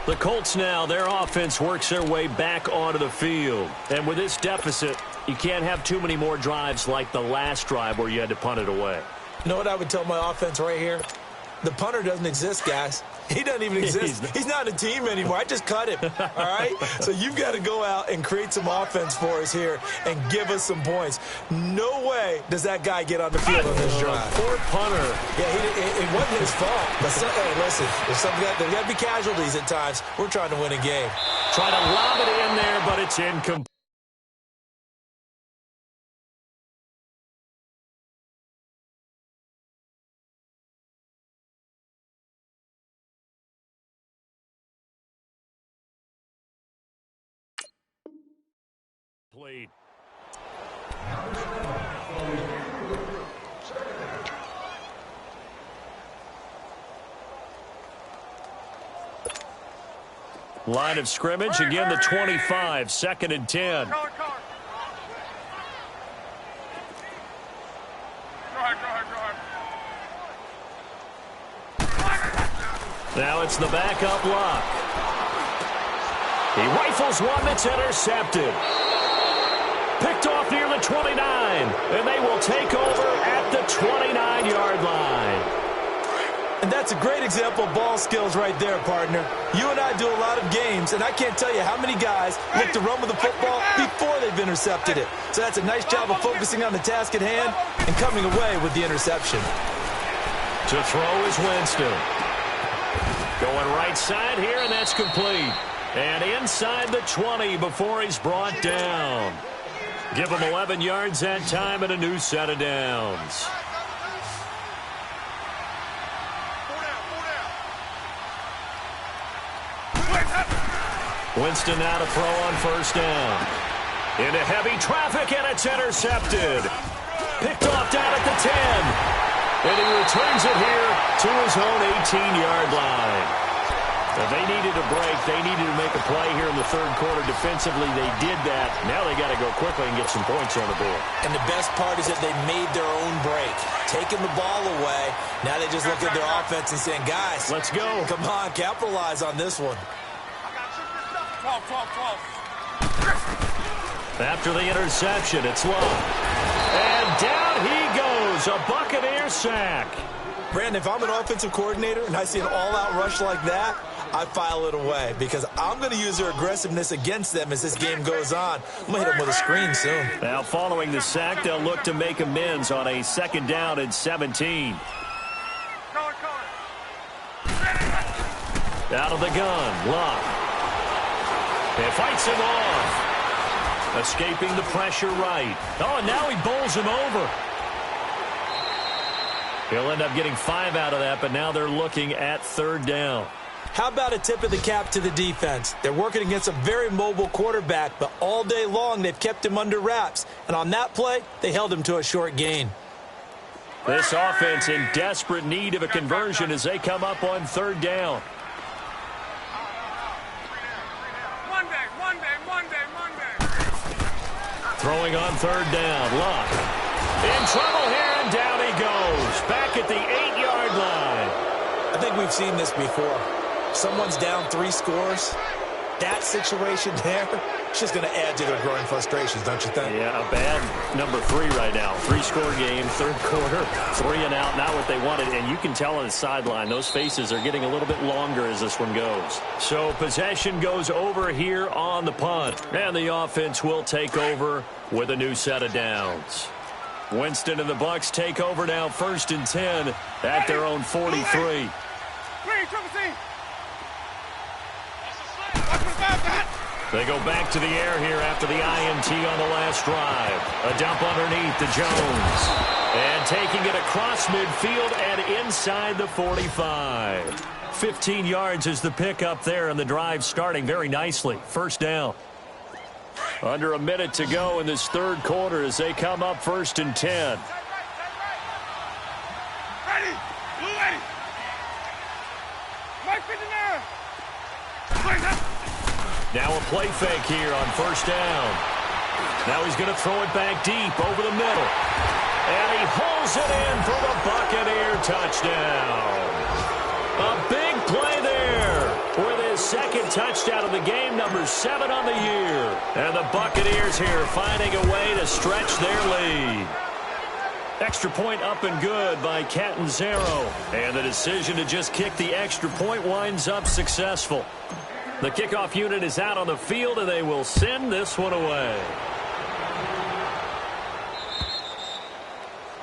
[SPEAKER 4] The Colts now, their offense works their way back onto the field. And with this deficit, you can't have too many more drives like the last drive where you had to punt it away.
[SPEAKER 2] You know what I would tell my offense right here? The punter doesn't exist, guys. He doesn't even exist. He's not a team anymore. I just cut him, all right? So you've got to go out and create some offense for us here and give us some points. No way does that guy get on the field on this drive.
[SPEAKER 4] Poor punter.
[SPEAKER 2] Yeah, it wasn't his fault. But hey, listen, there's got to be casualties at times. We're trying to win a game.
[SPEAKER 4] Try to lob it in there, but it's incomplete. Played.
[SPEAKER 1] Line of scrimmage, again the 25, 2nd and 10.
[SPEAKER 3] Go ahead.
[SPEAKER 1] Now it's the backup lock. He rifles one that's intercepted. Picked off near the 29, and they will take over at the 29-yard line.
[SPEAKER 2] And that's a great example of ball skills right there, partner. You and I do a lot of games, and I can't tell you how many guys look to run with the football before they've intercepted it. So that's a nice job of focusing on the task at hand and coming away with the interception.
[SPEAKER 1] To throw is Winston. Going right side here, and that's complete. And inside the 20 before he's brought down. Give him 11 yards that time and a new set of downs. Winston now to throw on first down. Into heavy traffic, and it's intercepted. Picked off down at the 10. And he returns it here to his own 18-yard line. If they needed a break, they needed to make a play here in the third quarter. Defensively, they did that. Now they got to go quickly and get some points on the board.
[SPEAKER 2] And the best part is that they made their own break. Taking the ball away. Now they just look at their offense and saying, guys,
[SPEAKER 1] let's go.
[SPEAKER 2] Come on, capitalize on this one.
[SPEAKER 3] 12.
[SPEAKER 1] After the interception, it's Love. And down he goes. A Buccaneer sack.
[SPEAKER 2] Brandon, if I'm an offensive coordinator and I see an all-out rush like that, I file it away because I'm going to use their aggressiveness against them as this game goes on. I'm going to hit them with a screen soon.
[SPEAKER 1] Now, following the sack, they'll look to make amends on a 2nd down and 17. Out of the gun, Love. He fights him off. Escaping the pressure right. Oh, and now he bowls him over. He'll end up getting 5 out of that, but now they're looking at 3rd down.
[SPEAKER 2] How about a tip of the cap to the defense? They're working against a very mobile quarterback, but all day long they've kept him under wraps. And on that play, they held him to a short gain.
[SPEAKER 1] This offense in desperate need of a conversion as they come up on 3rd down. Throwing on 3rd down, Luck. In trouble here, and down he goes. Back at the 8-yard line.
[SPEAKER 2] I think we've seen this before. Someone's down 3 scores. That situation there, it's just going to add to their growing frustrations, don't you think?
[SPEAKER 1] Yeah, a bad number 3 right now. 3-score game, 3rd quarter, 3 and out, not what they wanted. And you can tell on the sideline, those faces are getting a little bit longer as this one goes. So possession goes over here on the punt. And the offense will take over with a new set of downs. Winston and the Bucs take over now, 1st and 10 at their own 43. They go back to the air here after the INT on the last drive. A dump underneath to Jones. And taking it across midfield and inside the 45. 15 yards is the pickup there, and the drive starting very nicely. 1st down. Under a minute to go in this 3rd quarter as they come up 1st and 10.
[SPEAKER 3] Ready. Mike, fit in there.
[SPEAKER 1] Now a play fake here on 1st down. Now he's going to throw it back deep over the middle. And he hauls it in for the Buccaneer touchdown. A big play there with his 2nd touchdown of the game, number 7 on the year. And the Buccaneers here finding a way to stretch their lead. Extra point up and good by Catanzaro. And the decision to just kick the extra point winds up successful. The kickoff unit is out on the field, and they will send this one away.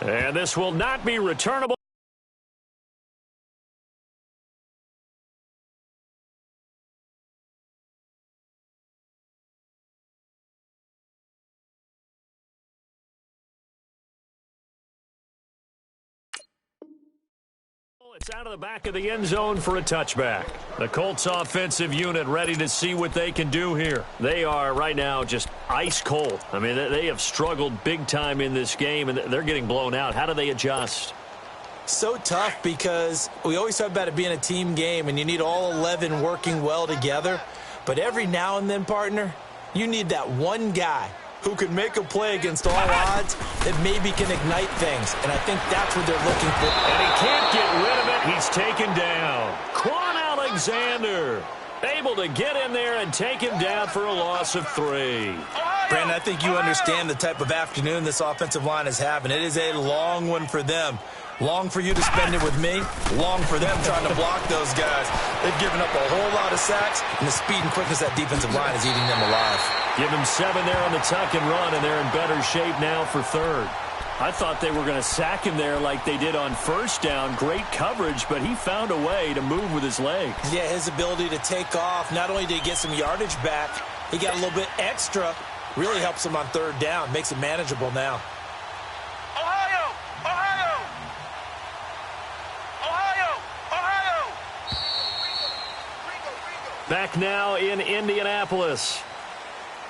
[SPEAKER 1] And this will not be returnable. It's out of the back of the end zone for a touchback. The Colts offensive unit ready to see what they can do here. They are right now just ice cold. I mean, they have struggled big time in this game, and they're getting blown out. How do they adjust?
[SPEAKER 2] So tough because we always talk about it being a team game, and you need all 11 working well together. But every now and then, partner, you need that one guy who can make a play against all odds that maybe can ignite things. And I think that's what they're looking for.
[SPEAKER 1] And he can't get rid of it. He's taken down. Quan Alexander able to get in there and take him down for a loss of 3.
[SPEAKER 2] Brandon, I think you understand the type of afternoon this offensive line is having. It is a long one for them. Long for you to spend it with me. Long for them trying to block those guys. They've given up a whole lot of sacks, and the speed and quickness that defensive line is eating them alive.
[SPEAKER 1] Give him 7 there on the tuck and run, and they're in better shape now for 3rd. I thought they were going to sack him there like they did on 1st down. Great coverage, but he found a way to move with his legs.
[SPEAKER 2] Yeah, his ability to take off. Not only did he get some yardage back, he got a little bit extra. Really helps him on 3rd down. Makes it manageable now.
[SPEAKER 3] Ohio! Ohio! Ohio! Ohio!
[SPEAKER 1] Back now in Indianapolis.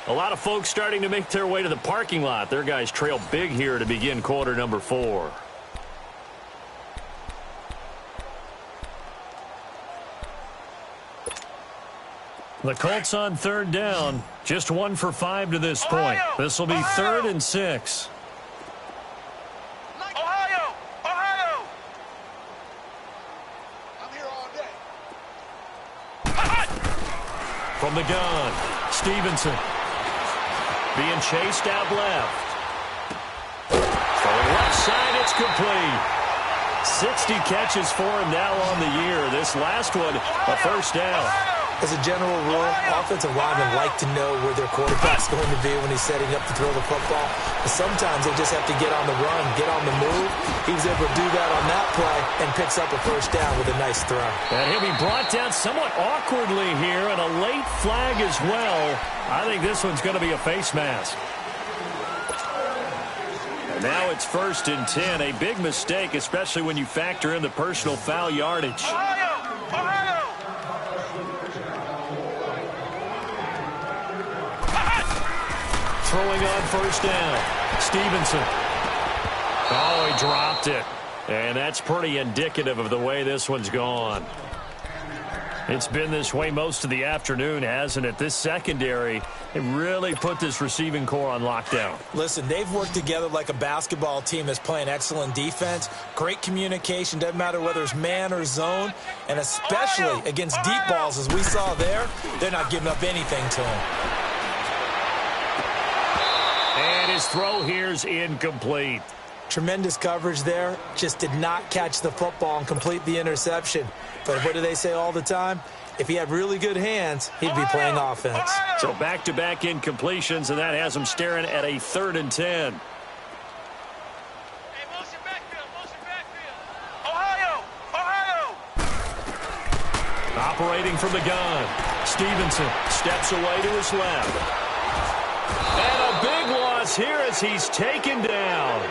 [SPEAKER 1] A lot of folks starting to make their way to the parking lot. Their guys trail big here to begin quarter number 4. The Colts on 3rd down. Just 1 for 5 to this point. This will be 3rd and 6.
[SPEAKER 3] Ohio! Ohio! I'm here all day.
[SPEAKER 1] From the gun, Stevenson. Being chased out left. From left side, it's complete. 60 catches for him now on the year. This last one, a 1st down.
[SPEAKER 2] As a general rule, offensive linemen like to know where their quarterback's going to be when he's setting up to throw the football. But sometimes they just have to get on the run, get on the move. He was able to do that on that play and picks up a 1st down with a nice throw.
[SPEAKER 1] And he'll be brought down somewhat awkwardly here, and a late flag as well. I think this one's going to be a face mask. And now it's 1st and 10. A big mistake, especially when you factor in the personal foul yardage.
[SPEAKER 3] Ohio! Ohio!
[SPEAKER 1] Throwing on 1st down. Stevenson. Oh, he dropped it. And that's pretty indicative of the way this one's gone. It's been this way most of the afternoon, hasn't it? This secondary, it really put this receiving core on lockdown.
[SPEAKER 2] Listen, they've worked together like a basketball team that's playing excellent defense. Great communication, doesn't matter whether it's man or zone. And especially against deep balls, as we saw there, they're not giving up anything to him.
[SPEAKER 1] And his throw here's incomplete.
[SPEAKER 2] Tremendous coverage there. Just did not catch the football and complete the interception. But what do they say all the time? If he had really good hands, he'd be playing offense.
[SPEAKER 1] So back-to-back incompletions, and that has him staring at a 3rd and 10.
[SPEAKER 3] Hey, motion backfield, motion backfield. Ohio! Ohio!
[SPEAKER 1] Operating from the gun. Stevenson steps away to his left. And a big loss here as he's taken down.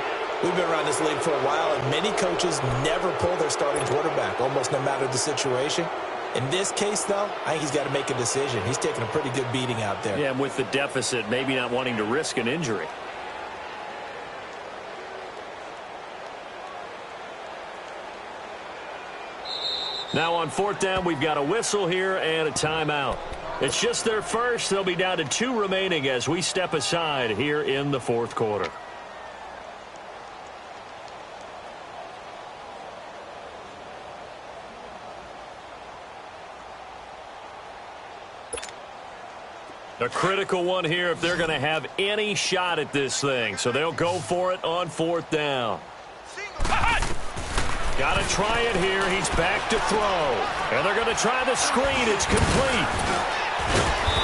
[SPEAKER 2] We've been around this league for a while, and many coaches never pull their starting quarterback, almost no matter the situation. In this case, though, I think he's got to make a decision. He's taking a pretty good beating out there.
[SPEAKER 1] Yeah, and with the deficit, maybe not wanting to risk an injury. Now on 4th down, we've got a whistle here and a timeout. It's just their first. They'll be down to 2 remaining as we step aside here in the 4th quarter. A critical one here if they're going to have any shot at this thing. So they'll go for it on 4th down. Got to try it here. He's back to throw. And they're going to try the screen. It's complete.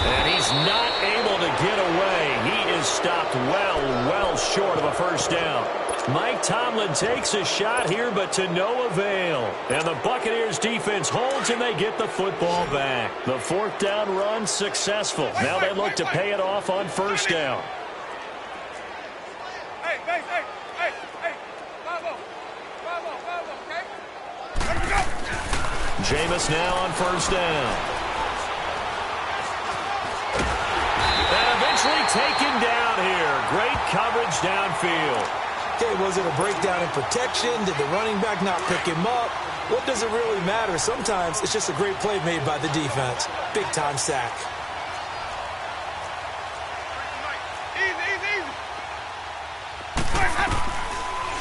[SPEAKER 1] And he's not able to get away. He is stopped well short of a 1st down. Mike Tomlin takes a shot here, but to no avail. And the Buccaneers defense holds, and they get the football back. The 4th down run successful. Now they look to pay it off on 1st down.
[SPEAKER 3] Hey. Bravo, okay? Ready to go.
[SPEAKER 1] Jameis now on 1st down. And eventually taken down here. Great coverage downfield.
[SPEAKER 2] Okay, was it a breakdown in protection? Did the running back not pick him up? What does it really matter? Sometimes it's just a great play made by the defense. Big-time sack.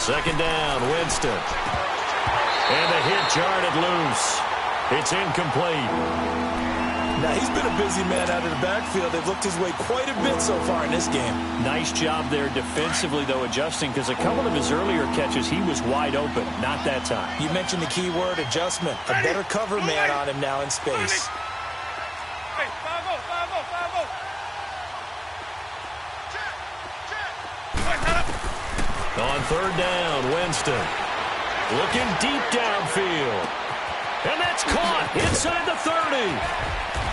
[SPEAKER 4] Second down, Winston. And the hit jarred loose. It's incomplete.
[SPEAKER 2] Now, he's been a busy man out of the backfield. They've looked his way quite a bit so far in this game.
[SPEAKER 4] Nice job there defensively, though, adjusting, because a couple of his earlier catches, he was wide open. Not that time.
[SPEAKER 2] You mentioned the key word, adjustment. A better cover man on him now in space.
[SPEAKER 3] Hey, 5-0, 5-0, 5-0.
[SPEAKER 4] On third down, Winston. Looking deep downfield. And that's caught inside the 30.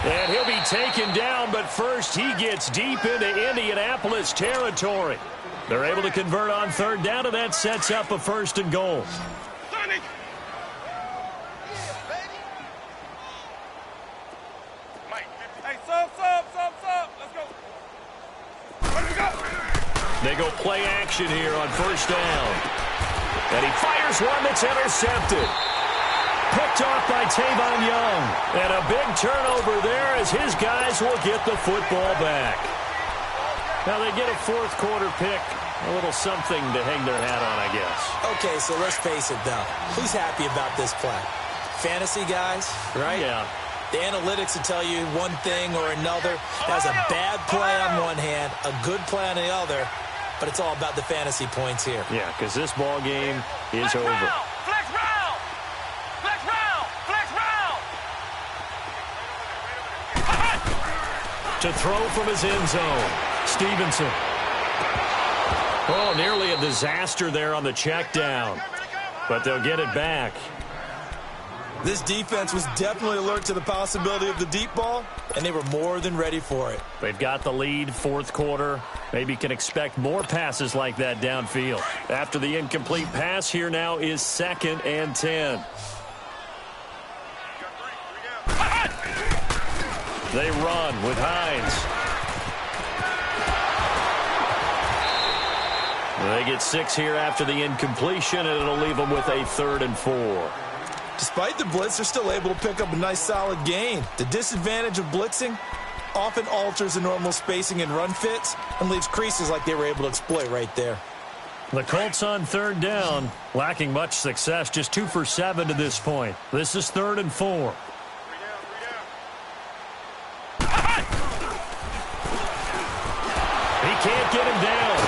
[SPEAKER 4] And he'll be taken down, but first he gets deep into Indianapolis territory. They're able to convert on third down, and that sets up a 1st and goal.
[SPEAKER 3] Hey, sub. Let's go. Let's go.
[SPEAKER 4] They go play action here on 1st down. And he fires one that's intercepted. Picked off by Tavon Young. And a big turnover there as his guys will get the football back. Now they get a 4th quarter pick. A little something to hang their hat on, I guess.
[SPEAKER 2] Okay, so let's face it, though. Who's happy about this play? Fantasy guys, right?
[SPEAKER 4] Yeah.
[SPEAKER 2] The analytics will tell you one thing or another. That's a bad play on one hand, a good play on the other, but it's all about the fantasy points here.
[SPEAKER 4] Yeah, because this ball game is over.
[SPEAKER 3] Flex round. Flex round. Flex round.
[SPEAKER 4] To throw from his end zone, Stevenson. Oh, nearly a disaster there on the check down, but they'll get it back.
[SPEAKER 2] This defense was definitely alert to the possibility of the deep ball, and they were more than ready for it.
[SPEAKER 4] They've got the lead, 4th quarter. Maybe can expect more passes like that downfield. After the incomplete pass, here now is 2nd and 10. They run with Hines. They get 6 here after the incompletion, and it'll leave them with a 3rd and 4.
[SPEAKER 2] Despite the blitz, they're still able to pick up a nice solid gain. The disadvantage of blitzing often alters the normal spacing and run fits and leaves creases like they were able to exploit right there.
[SPEAKER 4] The Colts on 3rd down, lacking much success, just 2 for 7 to this point. This is 3rd and 4. He can't get him down.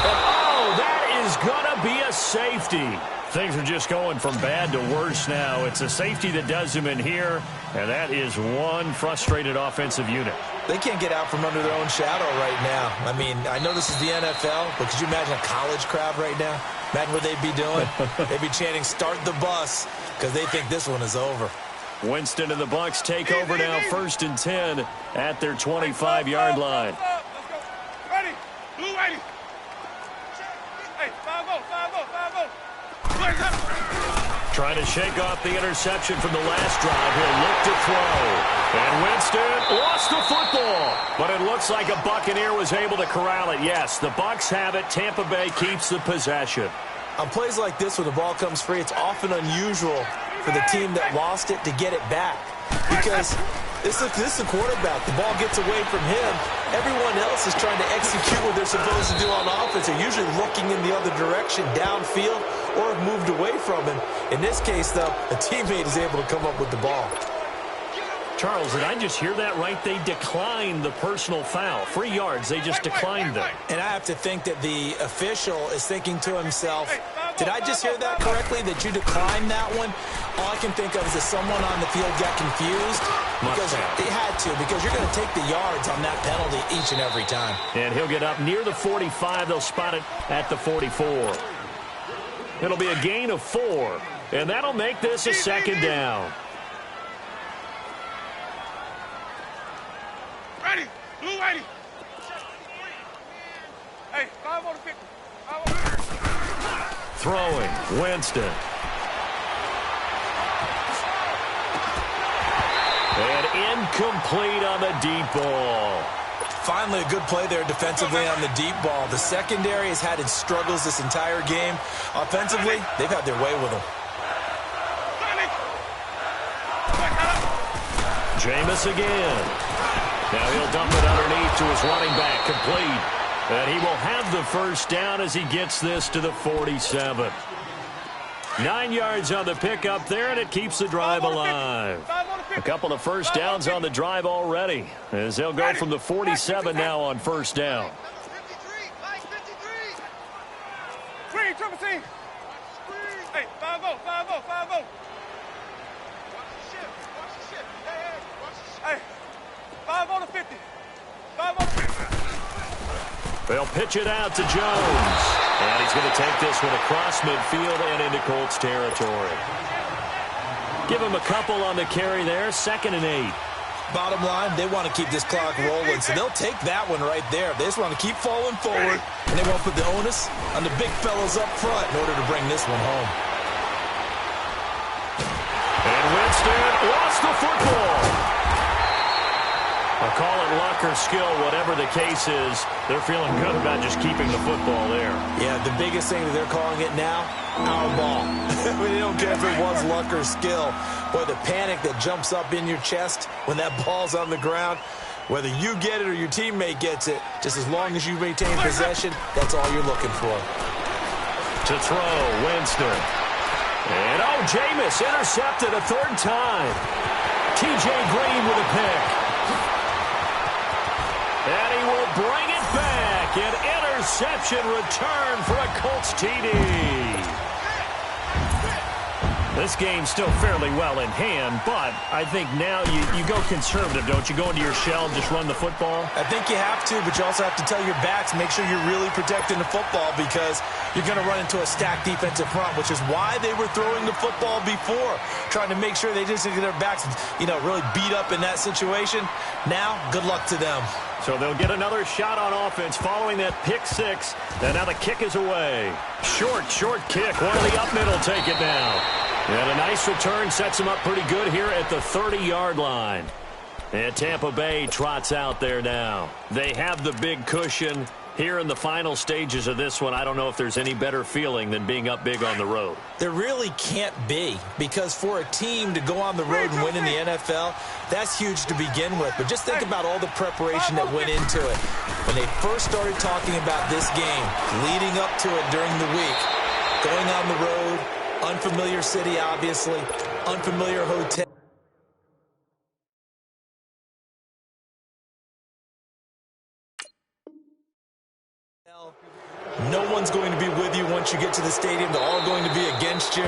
[SPEAKER 4] And, oh, that is going to be a safety. Things are just going from bad to worse now. It's a safety that does him in here, and that is one frustrated offensive unit.
[SPEAKER 2] They can't get out from under their own shadow right now. I mean, I know this is the NFL, but could you imagine a college crowd right now? Imagine what they'd be doing. They'd be chanting, "Start the bus," because they think this one is over.
[SPEAKER 4] Winston and the Bucs take over now, 1st and 10 at their 25-yard line.
[SPEAKER 3] Let's go. Ready. Blue ready. Hey, 5-0, 5-0, 5-0.
[SPEAKER 4] Trying to shake off the interception from the last drive. He'll look to throw. And Winston lost the football. But it looks like a Buccaneer was able to corral it. Yes, the Bucs have it. Tampa Bay keeps the possession.
[SPEAKER 2] On plays like this where the ball comes free, it's often unusual for the team that lost it to get it back. Because this is the quarterback. The ball gets away from him. Everyone else is trying to execute what they're supposed to do on offense. They're usually looking in the other direction, downfield, or have moved away from him. In this case, though, a teammate is able to come up with the ball.
[SPEAKER 4] Charles, did I just hear that right? They declined the personal foul. 3 yards, they just declined them.
[SPEAKER 2] And I have to think that the official is thinking to himself, did I just hear that correctly, that you declined that one? All I can think of is that someone on the field got confused. Because they had to, because you're going to take the yards on that penalty each and every time.
[SPEAKER 4] And he'll get up near the 45. They'll spot it at the 44. It'll be a gain of 4. And that'll make this a 2nd down.
[SPEAKER 3] Ready. Blue ready. Hey, 5 on the 50. 5 on the 50.
[SPEAKER 4] Throwing, Winston. And incomplete on the deep ball.
[SPEAKER 2] Finally, a good play there defensively on the deep ball. The secondary has had its struggles this entire game. Offensively, they've had their way with them.
[SPEAKER 4] Jameis again. Now he'll dump it underneath to his running back, complete.
[SPEAKER 1] And he will have the first down as he gets this to the 47. 9 yards on the pickup there, and it keeps the drive alive. A couple of first downs on the drive already, as they'll go from the 47 now on first down.
[SPEAKER 3] Hey, 5-0, 5-0, 5-0. Hey, 5-0 to 50. 5-0 to 50.
[SPEAKER 1] They'll pitch it out to Jones. And he's going to take this one across midfield and into Colts territory. Give him a couple on the carry there. 2nd and 8.
[SPEAKER 2] Bottom line, they want to keep this clock rolling, so they'll take that one right there. They just want to keep falling forward, and they won't put the onus on the big fellas up front in order to bring this one home.
[SPEAKER 1] And Winston lost the football. I'll call it luck or skill, whatever the case is. They're feeling good about just keeping the football there.
[SPEAKER 2] Yeah, the biggest thing that they're calling it now, our ball. I mean, they don't care if it was luck or skill. Boy, the panic that jumps up in your chest when that ball's on the ground, whether you get it or your teammate gets it, just as long as you maintain possession, that's all you're looking for.
[SPEAKER 1] To throw, Winston. And, Jameis intercepted a 3rd time. T.J. Green with a pick. And he will bring it back. An interception return for a Colts TD. This game's still fairly well in hand, but I think now you go conservative, don't you? Go into your shell and just run the football?
[SPEAKER 2] I think you have to, but you also have to tell your backs, make sure you're really protecting the football because you're going to run into a stacked defensive front, which is why they were throwing the football before, trying to make sure they just get their backs, really beat up in that situation. Now, good luck to them.
[SPEAKER 1] So they'll get another shot on offense following that pick 6. And now the kick is away. Short kick. One of the up middle take it now. And a nice return sets him up pretty good here at the 30-yard line. And Tampa Bay trots out there now. They have the big cushion here in the final stages of this one. I don't know if there's any better feeling than being up big on the road.
[SPEAKER 2] There really can't be, because for a team to go on the road and win in the NFL, that's huge to begin with. But just think about all the preparation that went into it. When they first started talking about this game, leading up to it during the week, going on the road, unfamiliar city, obviously, unfamiliar hotel. No one's going to be with you once you get to the stadium. They're all going to be against you.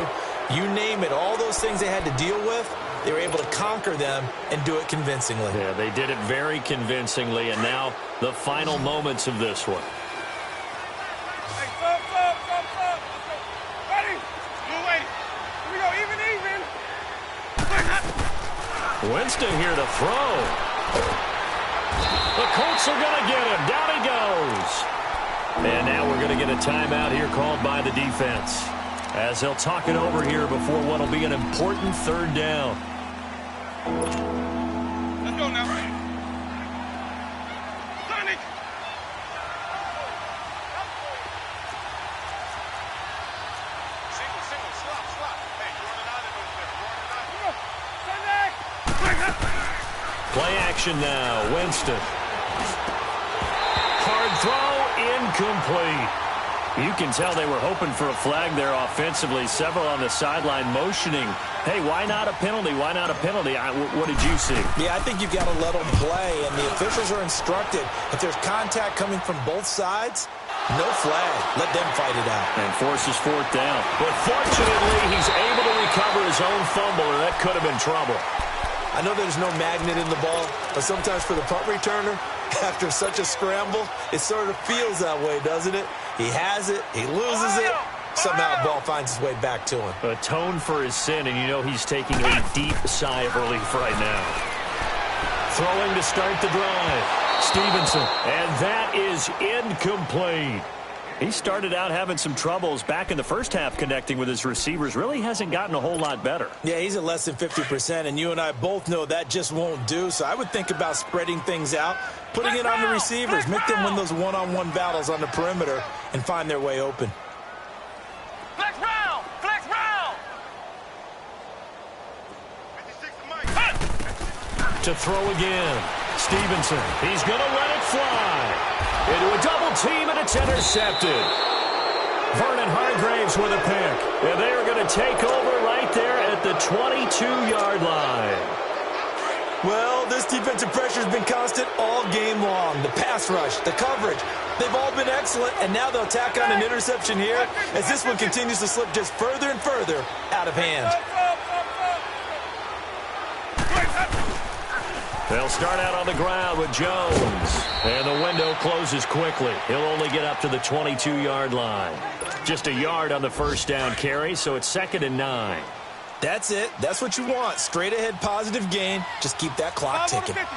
[SPEAKER 2] You name it, all those things they had to deal with, they were able to conquer them and do it convincingly.
[SPEAKER 1] Yeah, they did it very convincingly, and now the final moments of this one.
[SPEAKER 3] Hey, stop. Ready? You waiting. Here we go, even.
[SPEAKER 1] Winston here to throw. The Colts are going to get him. Down he goes. And now we're going to get a timeout here called by the defense, as they'll talk it over here before what will be an important 3rd down.
[SPEAKER 3] Let's go now. Sonic. Single, slop. Hey, you running out of those there.
[SPEAKER 1] Play action now. Winston. Hard throw. Incomplete. You can tell they were hoping for a flag there offensively. Several on the sideline motioning. Hey, why not a penalty? Why not a penalty? What did you see?
[SPEAKER 2] Yeah, I think you've got to let them play, and the officials are instructed. If there's contact coming from both sides, no flag. Let them fight it out.
[SPEAKER 1] And forces 4th down. But fortunately, he's able to recover his own fumble, or that could have been trouble.
[SPEAKER 2] I know there's no magnet in the ball, but sometimes for the punt returner, after such a scramble, it sort of feels that way, doesn't it? He has it, he loses it, somehow the ball finds its way back to him.
[SPEAKER 1] Atone for his sin, and you know he's taking a deep sigh of relief right now. Throwing to start the drive. Stevenson, and that is incomplete. He started out having some troubles back in the first half connecting with his receivers. Really hasn't gotten a whole lot better.
[SPEAKER 2] Yeah, he's at less than 50%, and you and I both know that just won't do. So I would think about spreading things out, putting it on the receivers, make them win those one-on-one battles on the perimeter, and find their way open.
[SPEAKER 3] Flex round.
[SPEAKER 1] To throw again. Stevenson, he's going to let it fly. Into a double team, and it's intercepted. Vernon Hargraves with a pick. And they are going to take over right there at the 22-yard line.
[SPEAKER 2] Well, this defensive pressure has been constant all game long. The pass rush, the coverage, they've all been excellent, and now they'll tack on an interception here as this one continues to slip just further and further out of hand.
[SPEAKER 1] They'll start out on the ground with Jones. And the window closes quickly. He'll only get up to the 22-yard line. Just a yard on the first down carry, so it's 2nd and 9.
[SPEAKER 2] That's it. That's what you want. Straight ahead positive gain. Just keep that clock ticking.
[SPEAKER 3] 5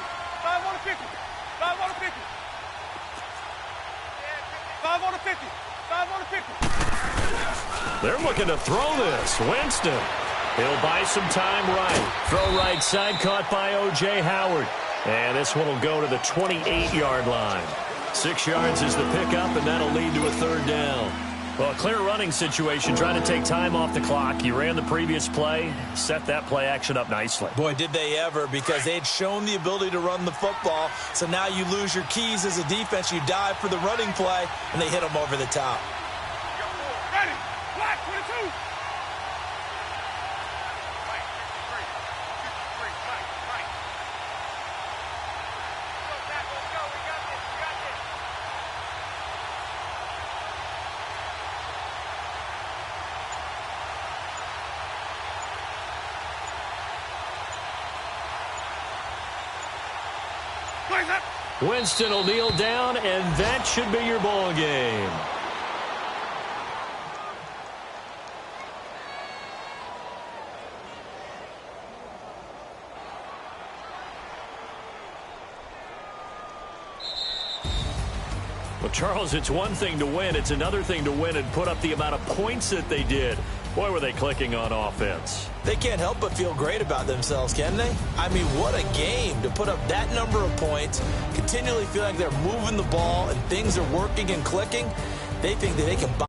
[SPEAKER 3] on the 50. 5 on the 50. 5 on the 50. 5 on the 50.
[SPEAKER 1] They're looking to throw this. Winston. He'll buy some time right. Throw right side caught by O.J. Howard. And this one will go to the 28-yard line. 6 yards is the pickup, and that'll lead to a 3rd down. Well, a clear running situation, trying to take time off the clock. You ran the previous play, set that play action up nicely.
[SPEAKER 2] Boy, did they ever, because they had shown the ability to run the football. So now you lose your keys as a defense. You dive for the running play, and they hit them over the top.
[SPEAKER 3] Ready. Black 22.
[SPEAKER 1] Winston will kneel down, and that should be your ball game. Well, Charles, it's one thing to win. It's another thing to win and put up the amount of points that they did. Boy, were they clicking on offense.
[SPEAKER 2] They can't help but feel great about themselves, can they? I mean, what a game to put up that number of points, continually feel like they're moving the ball and things are working and clicking. They think that they can buy